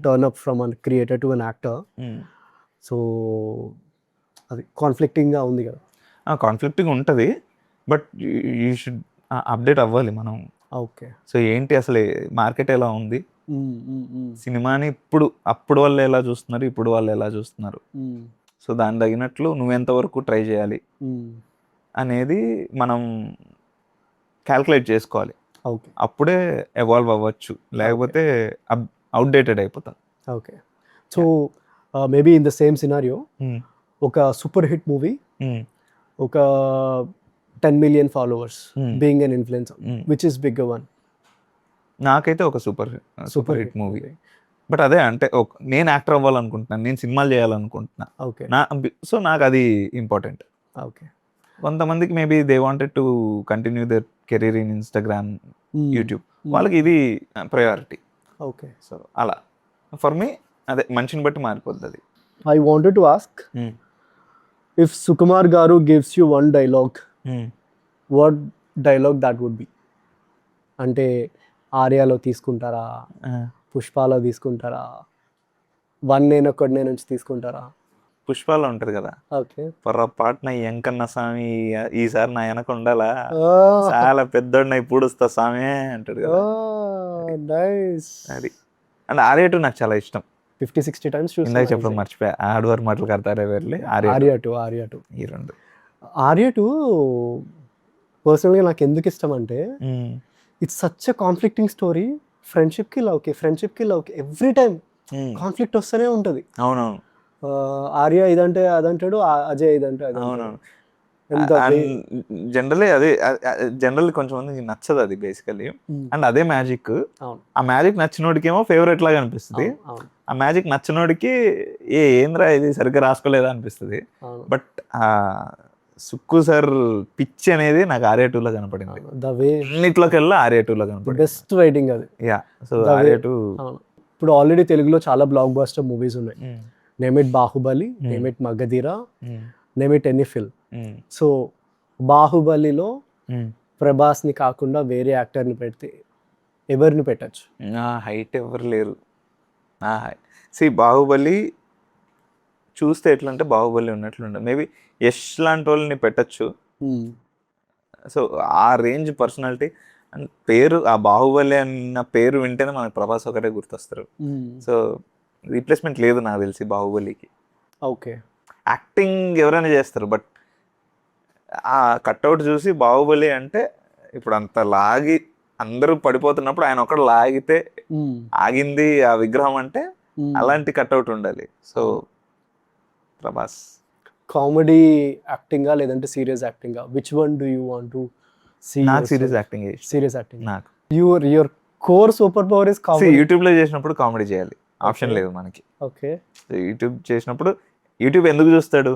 turn up from an creator to an actor. So అది కాన్ఫ్లిక్టింగ్గా ఉంది కదా? కాన్ఫ్లిక్టింగ్ ఉంటుంది, బట్ యూ షుడ్ అప్డేట్ అవ్వాలి మనం. ఓకే, సో ఏంటి అసలు మార్కెట్ ఎలా ఉంది, సినిమాని అప్పుడు వాళ్ళు ఎలా చూస్తున్నారు, ఇప్పుడు వాళ్ళు ఎలా చూస్తున్నారు, సో దాని తగినట్లు నువ్వెంతవరకు ట్రై చేయాలి అనేది మనం క్యాల్కులేట్ చేసుకోవాలి. ఓకే, అప్పుడే ఎవాల్వ్ అవ్వచ్చు, లేకపోతే అవుట్డేటెడ్ అయిపోతాం. Okay. So maybe in the same scenario ఒక సూపర్ హిట్ మూవీ, ఒక 10 million followers, being an influencer, which is bigger one? నాకైతే ఒక సూపర్ హిట్ మూవీ. బట్ అదే అంటే నేను యాక్టర్ అవ్వాలనుకుంటున్నాను, నేను సినిమాలు చేయాలనుకుంటున్నా. ఓకే, సో నాకు అది ఇంపార్టెంట్. ఓకే. కొంతమందికి maybe they wanted to continue their career in Instagram, YouTube, వాళ్ళకి ఇది ప్రయారిటీ. ఓకే, సో అలా ఫర్ మీ అదే మనిషిని బట్టి మారిపోద్ది అది. I wanted to ask, if Sukumar Garu gives you one dialogue, what dialogue that would be? అంటే ఆర్యాలో తీసుకుంటారా, పుష్పాలో తీసుకుంటారా, వన్ నేను ఒక్కడినే నుంచి తీసుకుంటారా? పుష్పాలో ఉంటది కదా, ఓకే, పొరపాటున ఎంకన్న స్వామి ఈసారి నా వెనక ఉండాలా, చాలా పెద్దోడిన పూడుస్తా స్వామి అంటాడు కదా. నైస్. అది అండ్ ఆర్య నాకు చాలా ఇష్టం. 50-60 times చూసి ఇందాక చెప్పడం మర్చిపోయా, ఆడవారు మాటలు కడతారే వెళ్ళి ఆర్య టూ ఈ రెండు. ఆర్య టూ పర్సనల్గా నాకు ఎందుకు ఇష్టం అంటే it's such a conflicting story. ఫ్రెండ్షిప్కి లవ్కి ఎవ్రీ టైం కాన్ఫ్లిక్ట్ వస్తూనే ఉంటుంది. అవునవును. ఆర్య ఇదంటే అదంటాడు, అజయ్ ఇదంటే అది. అవునవును. జనరల్లీ కొంచెం మందికి నచ్చదు అది బేసికలీ. అండ్ అదే మ్యాజిక్. ఆ మ్యాజిక్ నచ్చినోడికి ఏమో ఫేవరెట్ లాగా అనిపిస్తుంది, ఆ మ్యాజిక్ నచ్చినోడికి ఏంద్రా ఇది సరిగ్గా రాసుకోలేదా అనిపిస్తుంది. బట్ ఆ సుక్కు సార్ పిచ్ అనేది నాకు ఆర్య టూలో కనపడింది. అన్నిట్లోకెల్లా ఆర్య టూలో కనపడింది. బెస్ట్ రైటింగ్ అది. Yeah, so Arya two. ఇప్పుడు ఆల్రెడీ తెలుగులో చాలా బ్లాక్ బస్టర్ మూవీస్ ఉన్నాయి. Name it Baahubali, name it Magadheera, name it any film. So బాహుబలిలో ప్రభాస్ని కాకుండా వేరే యాక్టర్ని పెడితే ఎవరిని పెట్టచ్చు? హైట్ ఎవరు లేరు బాహుబలి చూస్తే ఎట్లంటే బాహుబలి ఉన్నట్లుండే మేబీ యష్ లాంటి వాళ్ళని పెట్టచ్చు. సో ఆ రేంజ్ పర్సనాలిటీ అండ్ పేరు, ఆ బాహుబలి అన్న పేరు వింటేనే మనకు ప్రభాస్ ఒకటే గుర్తొస్తారు. సో రీప్లేస్మెంట్ లేదు నాకు తెలిసి బాహుబలికి. ఓకే, యాక్టింగ్ ఎవరైనా చేస్తారు, బట్ ఆ కట్అవుట్ చూసి బాహుబలి అంటే ఇప్పుడు అంత లాగి అందరూ పడిపోతున్నప్పుడు ఆయన ఒకడు లాగితే ఆగింది ఆ విగ్రహం అంటే అలాంటి కట్అవుట్ ఉండాలి. సో ప్రభాస్. కామెడీ యాక్టింగా లేదంటే సీరియస్ యాక్టింగా, which one do you want to see? నాకు సీరియస్ యాక్టింగ్ సీరియస్ యాక్టింగ్. నాకు your core super power is comedy. YouTube లో చేసినప్పుడు కామెడీ చేయాలి, ఆప్షన్ లేదు మనకి. ఓకే, యూట్యూబ్ చేసినప్పుడు యూట్యూబ్ ఎందుకు చూస్తాడు?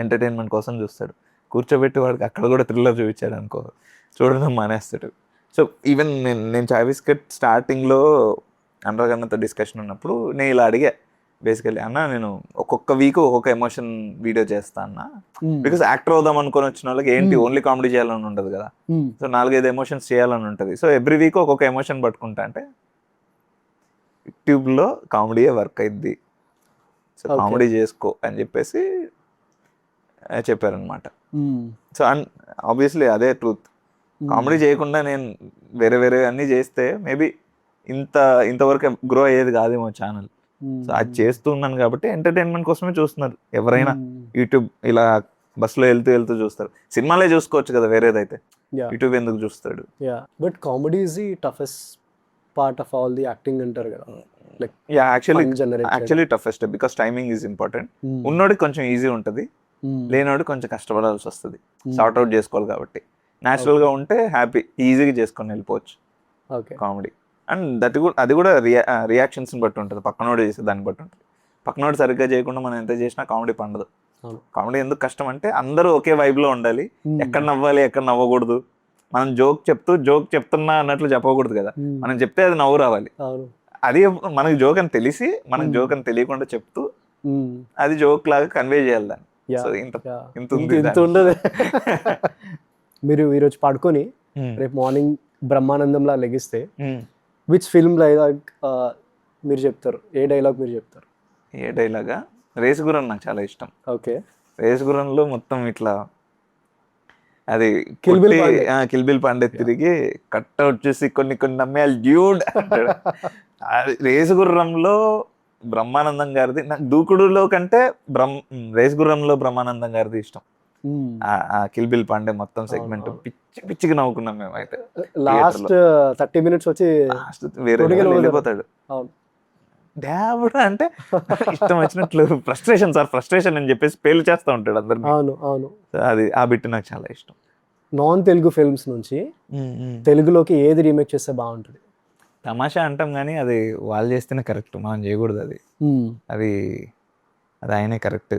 ఎంటర్టైన్మెంట్ కోసం చూస్తాడు. కూర్చోబెట్టి వాడికి అక్కడ కూడా థ్రిల్లర్ చూపించాడు అనుకో, చూడడం మానేస్తాడు. సో ఈవెన్ నేను చాయ్ బిస్కెట్ స్టార్టింగ్లో అనురాగన్నతో డిస్కషన్ ఉన్నప్పుడు నేను ఇలా అడిగా బేసికలీ, అన్న నేను ఒక్కొక్క వీక్ ఒక్కొక్క ఎమోషన్ వీడియో చేస్తా అన్న, బికాస్ యాక్టర్ అవుదాం అనుకొని వచ్చిన వాళ్ళకి ఏంటి ఓన్లీ కామెడీ చేయాలని ఉండదు కదా. సో 4-5 ఎమోషన్స్ చేయాలని ఉంటుంది. సో ఎవ్రీ వీక్ ఒక్కొక్క ఎమోషన్ పట్టుకుంటా అంటే యూట్యూబ్లో కామెడీయే వర్క్ అయింది, సో కామెడీ చేసుకో అని చెప్పేసి చెప్పారనమాట. సో అండ్ ఆబ్వియస్లీ అదే ట్రూత్. కామెడీ చేయకుండా నేను వేరే అన్నీ చేస్తే మేబీ ఇంతవరకు గ్రో అయ్యేది కాదేమో ఛానల్. సో అది చేస్తున్నాను కాబట్టి ఎంటర్టైన్మెంట్ కోసమే చూస్తున్నారు ఎవరైనా. యూట్యూబ్ ఇలా బస్సులో వెళ్తూ చూస్తారు, సినిమాలే చూసుకోవచ్చు కదా వేరేదైతే, యూట్యూబ్ ఎందుకు చూస్తాడు? But comedy is the toughest part of all the acting అంటారు కదా. Like actually toughest because timing is important. ఉన్నోడికి కొంచెం ఈజీ ఉంటుంది, లేనోడికి కొంచెం కష్టపడాల్సి వస్తుంది, సార్ట్అవుట్ చేసుకోవాలి కాబట్టి. న్యాచురల్గా ఉంటే హ్యాపీ ఈజీగా చేసుకొని వెళ్ళిపోవచ్చు కామెడీ. అండ్ అది కూడా రియాక్షన్స్ని బట్టి ఉంటుంది, పక్కనోడు చేసే దాన్ని బట్టి ఉంటుంది. పక్కనోడు సరిగ్గా చేయకుండా మనం ఎంత చేసినా కామెడీ పండదు. కామెడీ ఎందుకు కష్టం అంటే అందరూ ఒకే వైబ్లో ఉండాలి, ఎక్కడ నవ్వాలి ఎక్కడ నవ్వకూడదు. మనం జోక్ చెప్తున్నా అన్నట్లు చెప్పకూడదు కదా, మనం చెప్తే అది నవ్వు రావాలి. అది మనకి జోక్ అని తెలిసి మనకి జోక్ అని తెలియకుండా చెప్తూ అది జోక్ లాగా కన్వే చేయాలి దాన్ని. సో ఇంత ఉండదు. మీరు ఈరోజు పడుకొని రేపు మార్నింగ్ బ్రహ్మానందంలా లెగిస్తే విచ్ ఫిల్మ్ డైలాగ్ మీరు చెప్తారు? ఏ డైలాగ్ మీరు చెప్తారు? ఏ డైలాగా? రేసుగుర్రం నాకు చాలా ఇష్టం. ఓకే, రేసుగుర్రంలో మొత్తం ఇట్లా అది కిల్బిల్ పాండే తిరిగి కట్అవుట్ చూసి కొన్ని నమ్మేయాలి డ్యూడ్ అంటాడు. రేసుగుర్రంలో బ్రహ్మానందం గారిది నాకు దూకుడులో కంటే రేసుగుర్రంలో బ్రహ్మానందం గారిది ఇష్టం. ఆ కిల్బిల్ పాండే మొత్తం సెగ్మెంట్ పిచ్చిగా నవ్వుకున్నాం మేము. అయితే లాస్ట్ 30 minutes వచ్చి వేరే వెళ్ళిపోతాడు. దేవుడు అంటే ఇష్టం వచ్చినట్లు ఫ్రస్ట్రేషన్ అని చెప్పేసి పేలు చేస్తూ ఉంటాడు అందరినీ. అవును, అది ఆ బిట్ నాకు చాలా ఇష్టం. నాన్ తెలుగు ఫిల్మ్స్ నుంచి తెలుగులోకి ఏది రీమేక్ చేస్తే బాగుంటుంది? తమాషా అంటాం కానీ అది వాళ్ళు చేస్తేనే కరెక్ట్, మనం చేయకూడదు. అది ఆయనే కరెక్ట్.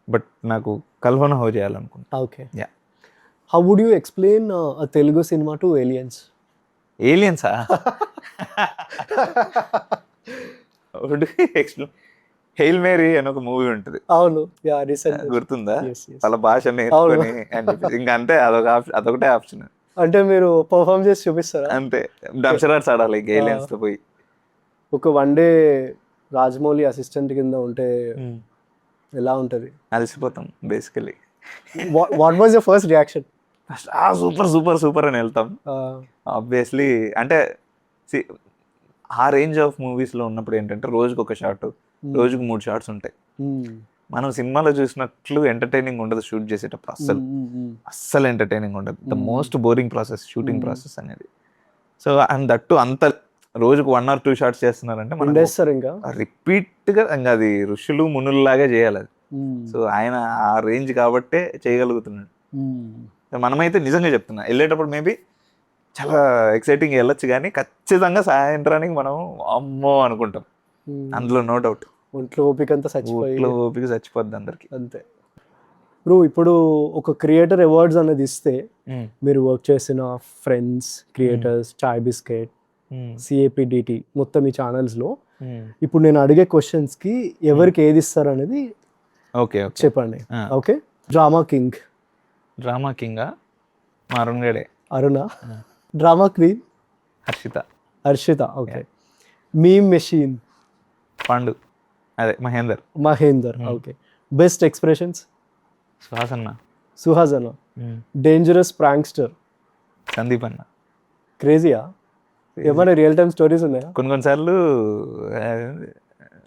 బట్ నాకు కల్హోనా హో చేయాలనుకుంటా. Okay, how would you explain Telugu cinema to aliens? ఏలియన్సా? హెయిల్ మేరీ అని ఒక మూవీ ఉంటుంది. అవును, గుర్తుందా? వాళ్ళ భాష నేర్చుకొని అని చెప్పేసి ఇంకా అంతే, అదొకటే ఆప్షన్. అంటే మీరు పర్ఫార్మ్ చేసి చూపిస్తారా? అంతే, డంషరాట్స్ ఆడాలి ఏలియన్స్ తో పోయి. ఒక వన్ డే రాజమౌళి అసిస్టెంట్ కింద ఉంటే ఎలా ఉంటుంది? అలసిపోతాం basically. What was your first reaction? Super అని వెళ్తాం ఆబ్వియస్లీ. అంటే ఆ రేంజ్ ఆఫ్ మూవీస్లో ఉన్నప్పుడు ఏంటంటే రోజుకి ఒక షాట్, రోజుకి 3 షాట్స్ ఉంటాయి. మనం సినిమాలో చూసినట్లు ఎంటర్టైనింగ్ ఉండదు షూట్ చేసేటప్పుడు, అస్సలు ఎంటర్టైనింగ్ ఉండదు. The most boring process shooting process అనేది. సో అండ్ దట్టు అంత రోజుకు 1 or 2 షాట్స్ చేస్తున్నారంటే మనం ఇంకా రిపీట్గా ఇంకా అది ఋషులు మునుల్లాగా చేయాలి అది. సో ఆయన ఆ రేంజ్ కాబట్టే చేయగలుగుతున్నాడు. మనమైతే నిజంగా చెప్తున్నా వెళ్ళేటప్పుడు మేబీ చాలా ఎక్సైటింగ్ వెళ్ళొచ్చు, కానీ ఖచ్చితంగా సాయంత్రానికి మనం అమ్మో అనుకుంటాం, అందులో నో డౌట్. ఒంట్లో ఓపిక అంతా చచ్చిపోద్ది అందరికి. అంతే బ్రో. ఇప్పుడు ఒక క్రియేటర్ అవార్డ్స్ అనేది ఇస్తే మీరు వర్క్ చేసిన ఫ్రెండ్స్ క్రియేటర్స్, చాయ్ బిస్కెట్, సిఏపిడిటి మొత్తం ఈ ఛానల్స్లో ఇప్పుడు నేను అడిగే క్వశ్చన్స్కి ఎవరికి ఏది ఇస్తారు అనేది చెప్పండి. ఓకే, డ్రామా కింగా Aruna, drama queen Harshita. Okay, meme machine Pandu, అదే Mahender. Mahender. Okay. Best expressions? సుహాసన్న. సుహాసన. Dangerous prankster? సందీప్ అన్న. క్రేజీయా? ఏమైనా రియల్ టైమ్ స్టోరీస్ ఉన్నాయా? కొన్నిసార్లు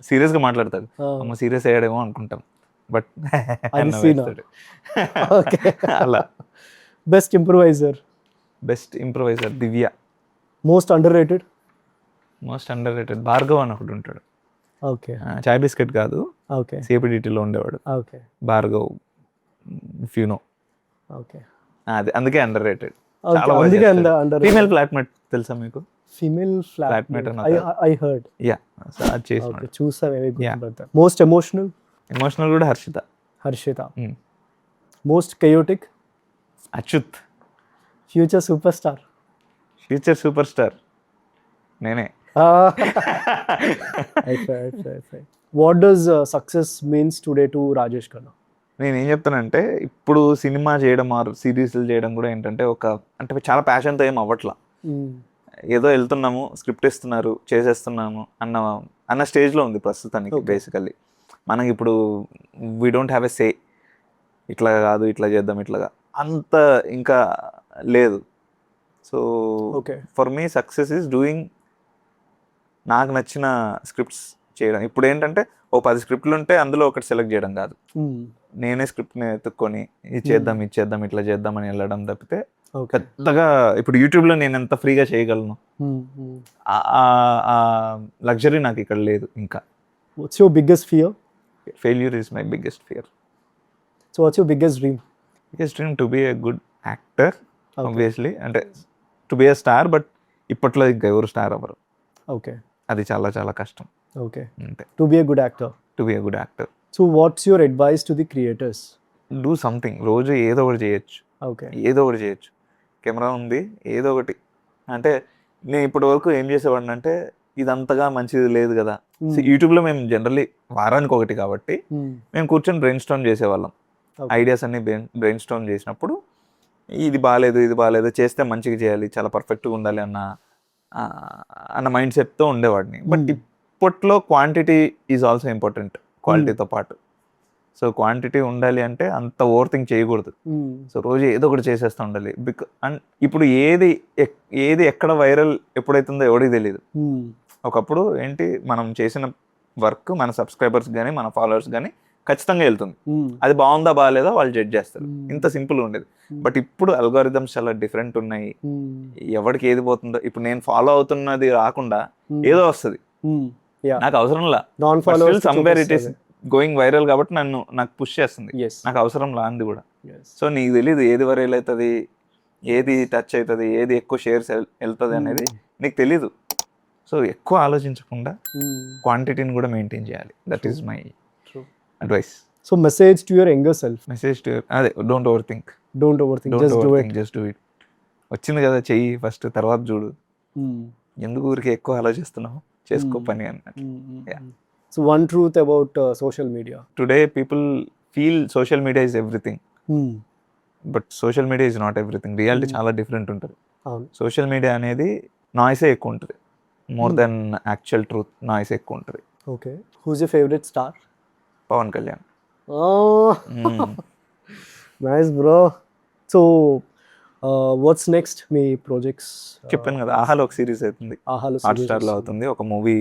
సీరియస్గా మాట్లాడతాడు, అమ్మ సీరియస్ అయ్యాడేమో అనుకుంటాం, బట్ ఓకే. అలా. Best improviser? Best improviser Divya. Most underrated? Most underrated Bhargav అని ఒకటి ఉంటాడు. ఓకే. చాయ్ బిస్కెట్ కాదు, ఓకే. సిపిడిటీలో ఉండేవాడు. Okay. Bhargav, if you know. Okay. అది అందుకే అండర్ రేటెడ్. అందుకే అండర్. ఫీమేల్ ఫ్లాట్మేట్ తెలుసా మీకు? Female flatmate I heard. Yeah, అది చేసి చూసా. Most emotional? ఎమోషనల్ కూడా Harshita. Harshita. Most chaotic? Achyut. Future superstar? Future superstar నేనే. What does success means today to Rajesh Khanna? నేను ఏం చెప్తానంటే, ఇప్పుడు సినిమా చేయడం ఆర్ సిరీస్లు చేయడం కూడా ఏంటంటే అంటే చాలా ప్యాషన్తో ఏం అవ్వట్లా. ఏదో వెళ్తున్నాము, స్క్రిప్ట్ ఇస్తున్నారు, చేసేస్తున్నాము అన్న స్టేజ్లో ఉంది ప్రస్తుతానికి. బేసికల్లీ మనకి ఇప్పుడు వీ డోంట్ హ్యావ్ ఎ సే, ఇట్లా కాదు ఇట్లా చేద్దాం ఇట్లాగా అంత ఇంకా లేదు. So for me success is doing నాకు నచ్చిన స్క్రిప్ట్స్ చేయడం. ఇప్పుడు ఏంటంటే 10 స్క్రిప్ట్లు ఉంటే అందులో ఒకటి సెలెక్ట్ చేయడం కాదు, నేనే స్క్రిప్ట్ని ఎత్తుక్కొని ఇది చేద్దాం ఇట్లా చేద్దాం అని వెళ్ళడం తప్పితే పెద్దగా ఇప్పుడు యూట్యూబ్లో నేను ఎంత ఫ్రీగా చేయగలను, ఆ లగ్జరీ నాకు ఇక్కడ లేదు ఇంకా. What's your biggest fear? Failure is my biggest fear. So what's your biggest dream? Biggest dream to be a good actor, obviously. అంటే to be a star, but ఇప్పట్లో ఇంకా ఎవరు స్టార్ అవ్వరు. ఓకే. అది చాలా చాలా కష్టం. ఓకే. అంతే. To be a good actor. To be a good actor. So what's your advice to the creators? Do something. రోజు ఏదో ఒకటి చేయొచ్చు. ఓకే. ఏదో ఒకటి చేయొచ్చు. కెమెరా ఉంది, ఏదో ఒకటి. అంటే నేను ఇప్పటి వరకు ఏం చేసేవాడిని అంటే, ఇదంతగా మంచిది లేదు కదా. యూట్యూబ్లో మేము జనరల్లీ వారానికి ఒకటి కాబట్టి మేము కూర్చొని బ్రెయిన్ స్టార్మ్ చేసేవాళ్ళం. ఐడియాస్ అన్ని బ్రెయిన్ స్టార్మ్ చేసినప్పుడు ఇది బాగాలేదు చేస్తే మంచిగా చేయాలి, చాలా పర్ఫెక్ట్గా ఉండాలి అన్న మైండ్ సెట్తో ఉండేవాడిని. బట్ ఇప్పట్లో క్వాంటిటీ ఈజ్ ఆల్సో ఇంపార్టెంట్ క్వాలిటీతో పాటు. సో క్వాంటిటీ ఉండాలి అంటే అంత ఓవర్ థింక్ చేయకూడదు. సో రోజు ఏదో ఒకటి చేసేస్తూ ఉండాలి. అండ్ ఇప్పుడు ఏది ఎక్కడ వైరల్ ఎప్పుడైతుందో ఎవరికి తెలియదు. ఒకప్పుడు ఏంటి, మనం చేసిన వర్క్ మన సబ్స్క్రైబర్స్ కానీ మన ఫాలోవర్స్ కానీ ఖచ్చితంగా వెళ్తుంది. అది బాగుందా బాగాలేదా వాళ్ళు జడ్జ్ చేస్తారు. ఇంత సింపుల్ ఉండేది. బట్ ఇప్పుడు అల్గారిథమ్స్ చాలా డిఫరెంట్ ఉన్నాయి. ఎవరికి ఏది పోతుందో, ఇప్పుడు నేను ఫాలో అవుతున్నది రాకుండా ఏదో వస్తుంది, నాకు అవసరంలా. Somewhere it is going viral కాబట్టి నాకు పుష్ చేస్తుంది, నాకు అవసరం లాంది కూడా. సో నీకు తెలీదు ఏది వైరల్ అవుతుంది, ఏది టచ్ అవుతుంది, ఏది ఎక్కువ షేర్స్ వెళ్తుంది అనేది నీకు తెలీదు. సో ఎక్కువ ఆలోచించకుండా క్వాంటిటీని కూడా మెయింటైన్ చేయాలి. That is my advice. So message to your younger self? Message to అదే, don't overthink. Just do it. వచ్చింది కదా చెయ్యి ఫస్ట్, తర్వాత చూడు. ఎందుకు ఊరికి ఎక్కువ ఆలోచిస్తున్నావు, చేసుకో పని అన్నట్టు. So one truth about social media. Today people feel social media is everything. But social media is not everything. Reality చాలా డిఫరెంట్ ఉంటుంది. సోషల్ మీడియా అనేది నాయిసే ఎక్కువ ఉంటుంది, more then actual truth. Noise ఎక్కువ ఉంటుంది. Okay. Who's your favourite star? Pawan Kalyan. Nice bro. So what's next మీ projects? చెప్పాను కదా, ఆహాలో ఒక సిరీస్ అవుతుంది, హాట్స్టార్లో అవుతుంది. ఒక మూవీ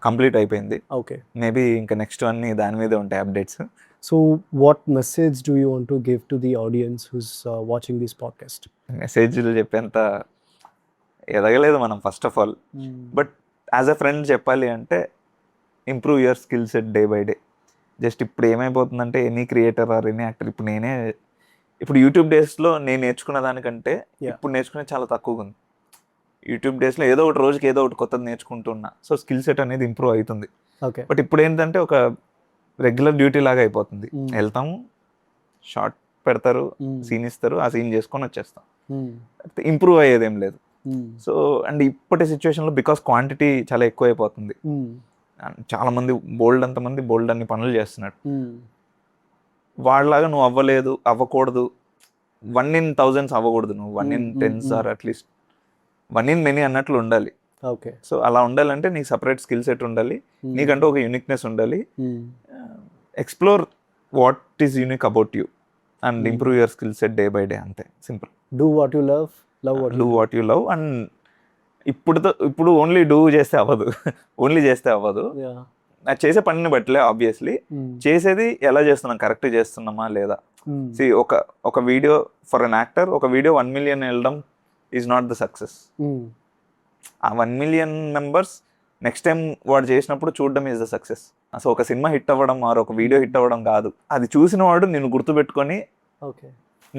కంప్లీట్ అయిపోయింది. ఓకే. మేబీ ఇంకా నెక్స్ట్ అన్ని దాని మీదే ఉంటాయి updates. So what message do you want to give to the audience who's watching this podcast? మెసేజ్లు చెప్పేంత ఎదగలేదు మనం first of all. But as a friend చెప్పాలి అంటే, improve your skill set day by day. Just ఇప్పుడు ఏమైపోతుందంటే, any creator or any actor, ఇప్పుడు YouTube డేస్లో నేను నేర్చుకున్న దానికంటే ఇప్పుడు నేర్చుకునేది చాలా తక్కువగా ఉంది. యూట్యూబ్ డేస్లో ఏదో ఒకటి రోజుకి ఏదో ఒకటి కొత్తది నేర్చుకుంటున్నా. సో స్కిల్ సెట్ అనేది ఇంప్రూవ్ అవుతుంది. బట్ ఇప్పుడు ఏంటంటే ఒక రెగ్యులర్ డ్యూటీ లాగా అయిపోతుంది. వెళ్తాము, షార్ట్ పెడతారు, సీన్ ఇస్తారు, ఆ సీన్ చేసుకొని వచ్చేస్తాం. ఇంప్రూవ్ అయ్యేది ఏం లేదు. సో అండ్ ఇప్పటి సిచ్యువేషన్లో బికాస్ క్వాంటిటీ చాలా ఎక్కువ అయిపోతుంది, చాలా మంది అంతమంది బోల్డ్ అన్ని పనులు చేస్తున్నారు. వాళ్ళలాగా నువ్వు అవ్వకూడదు, 1 in 1000s అవ్వకూడదు, నువ్వు 1 in 10s or at least 1 in many అన్నట్లు ఉండాలి. ఓకే. సో అలా ఉండాలంటే నీకు సపరేట్ స్కిల్ సెట్ ఉండాలి, నీకంటూ ఒక యూనిక్నెస్ ఉండాలి. Explore what is unique about you and improve your skill set day by day, అంతే, simple. Do what you love, love what do what you love. And ఇప్పుడు ఓన్లీ డూ చేస్తే అవ్వదు, only చేస్తే అవ్వదు. అది చేసే పనిని బట్టలే ఆబ్వియస్లీ, చేసేది ఎలా చేస్తున్నాం, కరెక్ట్ చేస్తున్నామా లేదా. సి ఒక వీడియో ఫర్ అన్ యాక్టర్, ఒక వీడియో 1 million వెళ్ళడం ఈజ్ నాట్ ద సక్సెస్. ఆ 1 million మెంబర్స్ నెక్స్ట్ టైం వాడు చేసినప్పుడు చూడడం ఈజ్ ద సక్సెస్. అసలు ఒక సినిమా హిట్ అవ్వడం ఆర్ ఒక వీడియో హిట్ అవ్వడం కాదు, అది చూసిన వాడు నిన్ను గుర్తుపెట్టుకొని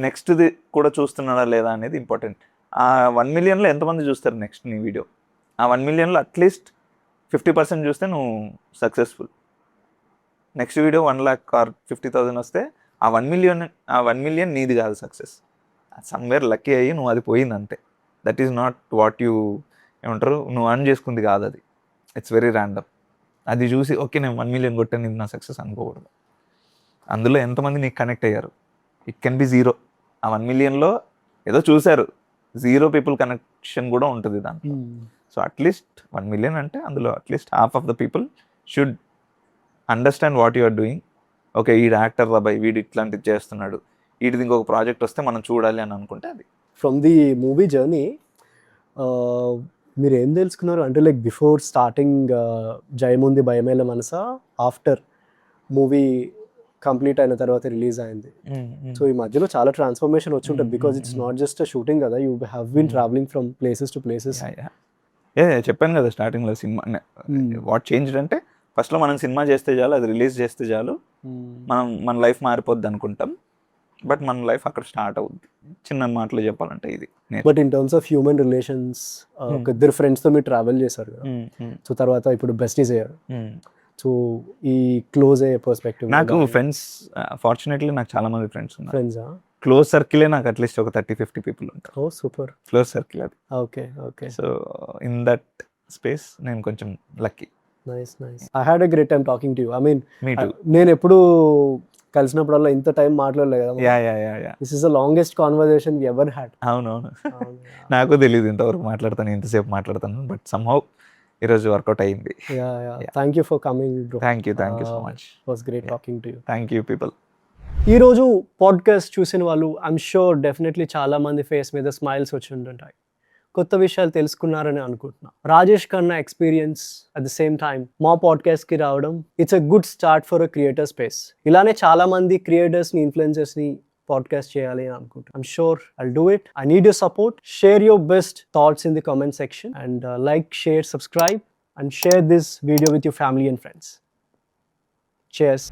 నెక్స్ట్ది కూడా చూస్తున్నాడా లేదా అనేది ఇంపార్టెంట్. ఆ 1 millionలో ఎంతమంది చూస్తారు నెక్స్ట్ నీ వీడియో? ఆ 1 millionలో అట్లీస్ట్ 50% చూస్తే నువ్వు successful. Next video 1 lakh or 50,000 వస్తే ఆ 1 million నీది కాదు సక్సెస్, సమ్వేర్ లక్కీ అయ్యి నువ్వు అది పోయింది అంతే. That is not what you ఏమంటారు, నువ్వు అర్న్ చేసుకుంది కాదు అది. It's very random. అది చూసి ఓకే నేను 1 million కొట్టాను ఇది నా సక్సెస్ అనుకోకూడదు. అందులో ఎంతమంది నీకు కనెక్ట్ అయ్యారు? It can be 0. ఆ 1 millionలో ఏదో చూశారు, 0 people కనెక్షన్ కూడా ఉంటుంది దాంట్లో. సో అట్లీస్ట్ 1 million అంటే అందులో at least half of the people should understand what you are doing. Okay వీడు యాక్టర్ రాబాయ్, వీడు ఇట్లాంటిది చేస్తున్నాడు, వీడిది ఇంకొక ప్రాజెక్ట్ వస్తే మనం చూడాలి అని అనుకుంటే అది. ఫ్రమ్ ది మూవీ జర్నీ మీరు ఏం తెలుసుకున్నారు అంటే లైక్ బిఫోర్ స్టార్టింగ్ జయముంది భయమేల మనసా, ఆఫ్టర్ మూవీ కంప్లీట్ అయిన తర్వాత రిలీజ్ అయింది. సో ఈ మధ్యలో చాలా ట్రాన్స్ఫర్మేషన్ వచ్చి ఉంటుంది, because it's not just shooting కదా, you have been traveling from places to places. చెప్పాను కదా స్టార్టింగ్లో సినిమా వాట్ చేంజ్ అంటే ఫస్ట్లో మనం సినిమా చేస్తే చాలు, అది రిలీజ్ చేస్తే చాలు, మన లైఫ్ మారిపోద్ది అనుకుంటాం. బట్ మన లైఫ్ అక్కడ స్టార్ట్ అవుద్ది. చిన్న మాటలు చెప్పాలంటే ఇది. But in terms of human relations, ఒక ఇద్దరు ఫ్రెండ్స్తో మీరు ట్రావెల్ చేశారు కదా, సో తర్వాత ఇప్పుడు బెస్టీస్ అయ్యారు. సో ఈ క్లోజ్ అయ్యే పర్స్పెక్టివ్ నాకు ఫ్రెండ్స్ ఫార్చునేట్లీ నాకు చాలా మంది ఫ్రెండ్స్ ఉన్నారు. ఫ్రెండ్సా? క్లోజ్ సర్కిలే నాకు అట్లీస్ట్ ఒక 30-50 people ఉంటారు. Oh super. క్లోజ్ సర్కిల్ అది. Okay okay. So in that space నేను కొంచెం lucky. Nice nice. I had a great time talking to you. I mean me too. నేను ఎప్పుడు కలిసినప్పుడల్లా ఇంత టైం మాట్లాడలేదు కదా. Yeah this is the longest conversation we ever had. అవునవును. నాకు తెలియదు ఇంతవరకు మాట్లాడతాను, ఇంతసేపు మాట్లాడతాను, బట్ సమ్హౌ ఈరోజు వర్కౌట్ అయింది. Thank you for coming bro. Thank you so much. Was great talking to you. Thank you people. ఈరోజు పాడ్కాస్ట్ చూసిన వాళ్ళు ఐఎమ్ షూర్ డెఫినెట్లీ చాలా మంది ఫేస్ మీద స్మైల్స్ వచ్చి ఉంటుంటాయి, కొత్త విషయాలు తెలుసుకున్నారని అనుకుంటున్నా. Rajesh Khanna experience at the same time మా పాడ్కాస్ట్కి రావడం it's a good start for a creator space. ఇలానే చాలా మంది క్రియేటర్స్ని, ఇన్ఫ్లుయెన్సర్స్ని పాడ్కాస్ట్ చేయాలి అని అనుకుంటున్నాను. I'm sure I'll do it. I need your support. Share your best thoughts in the comment section and like, share, subscribe and share this video with your family and friends. Cheers.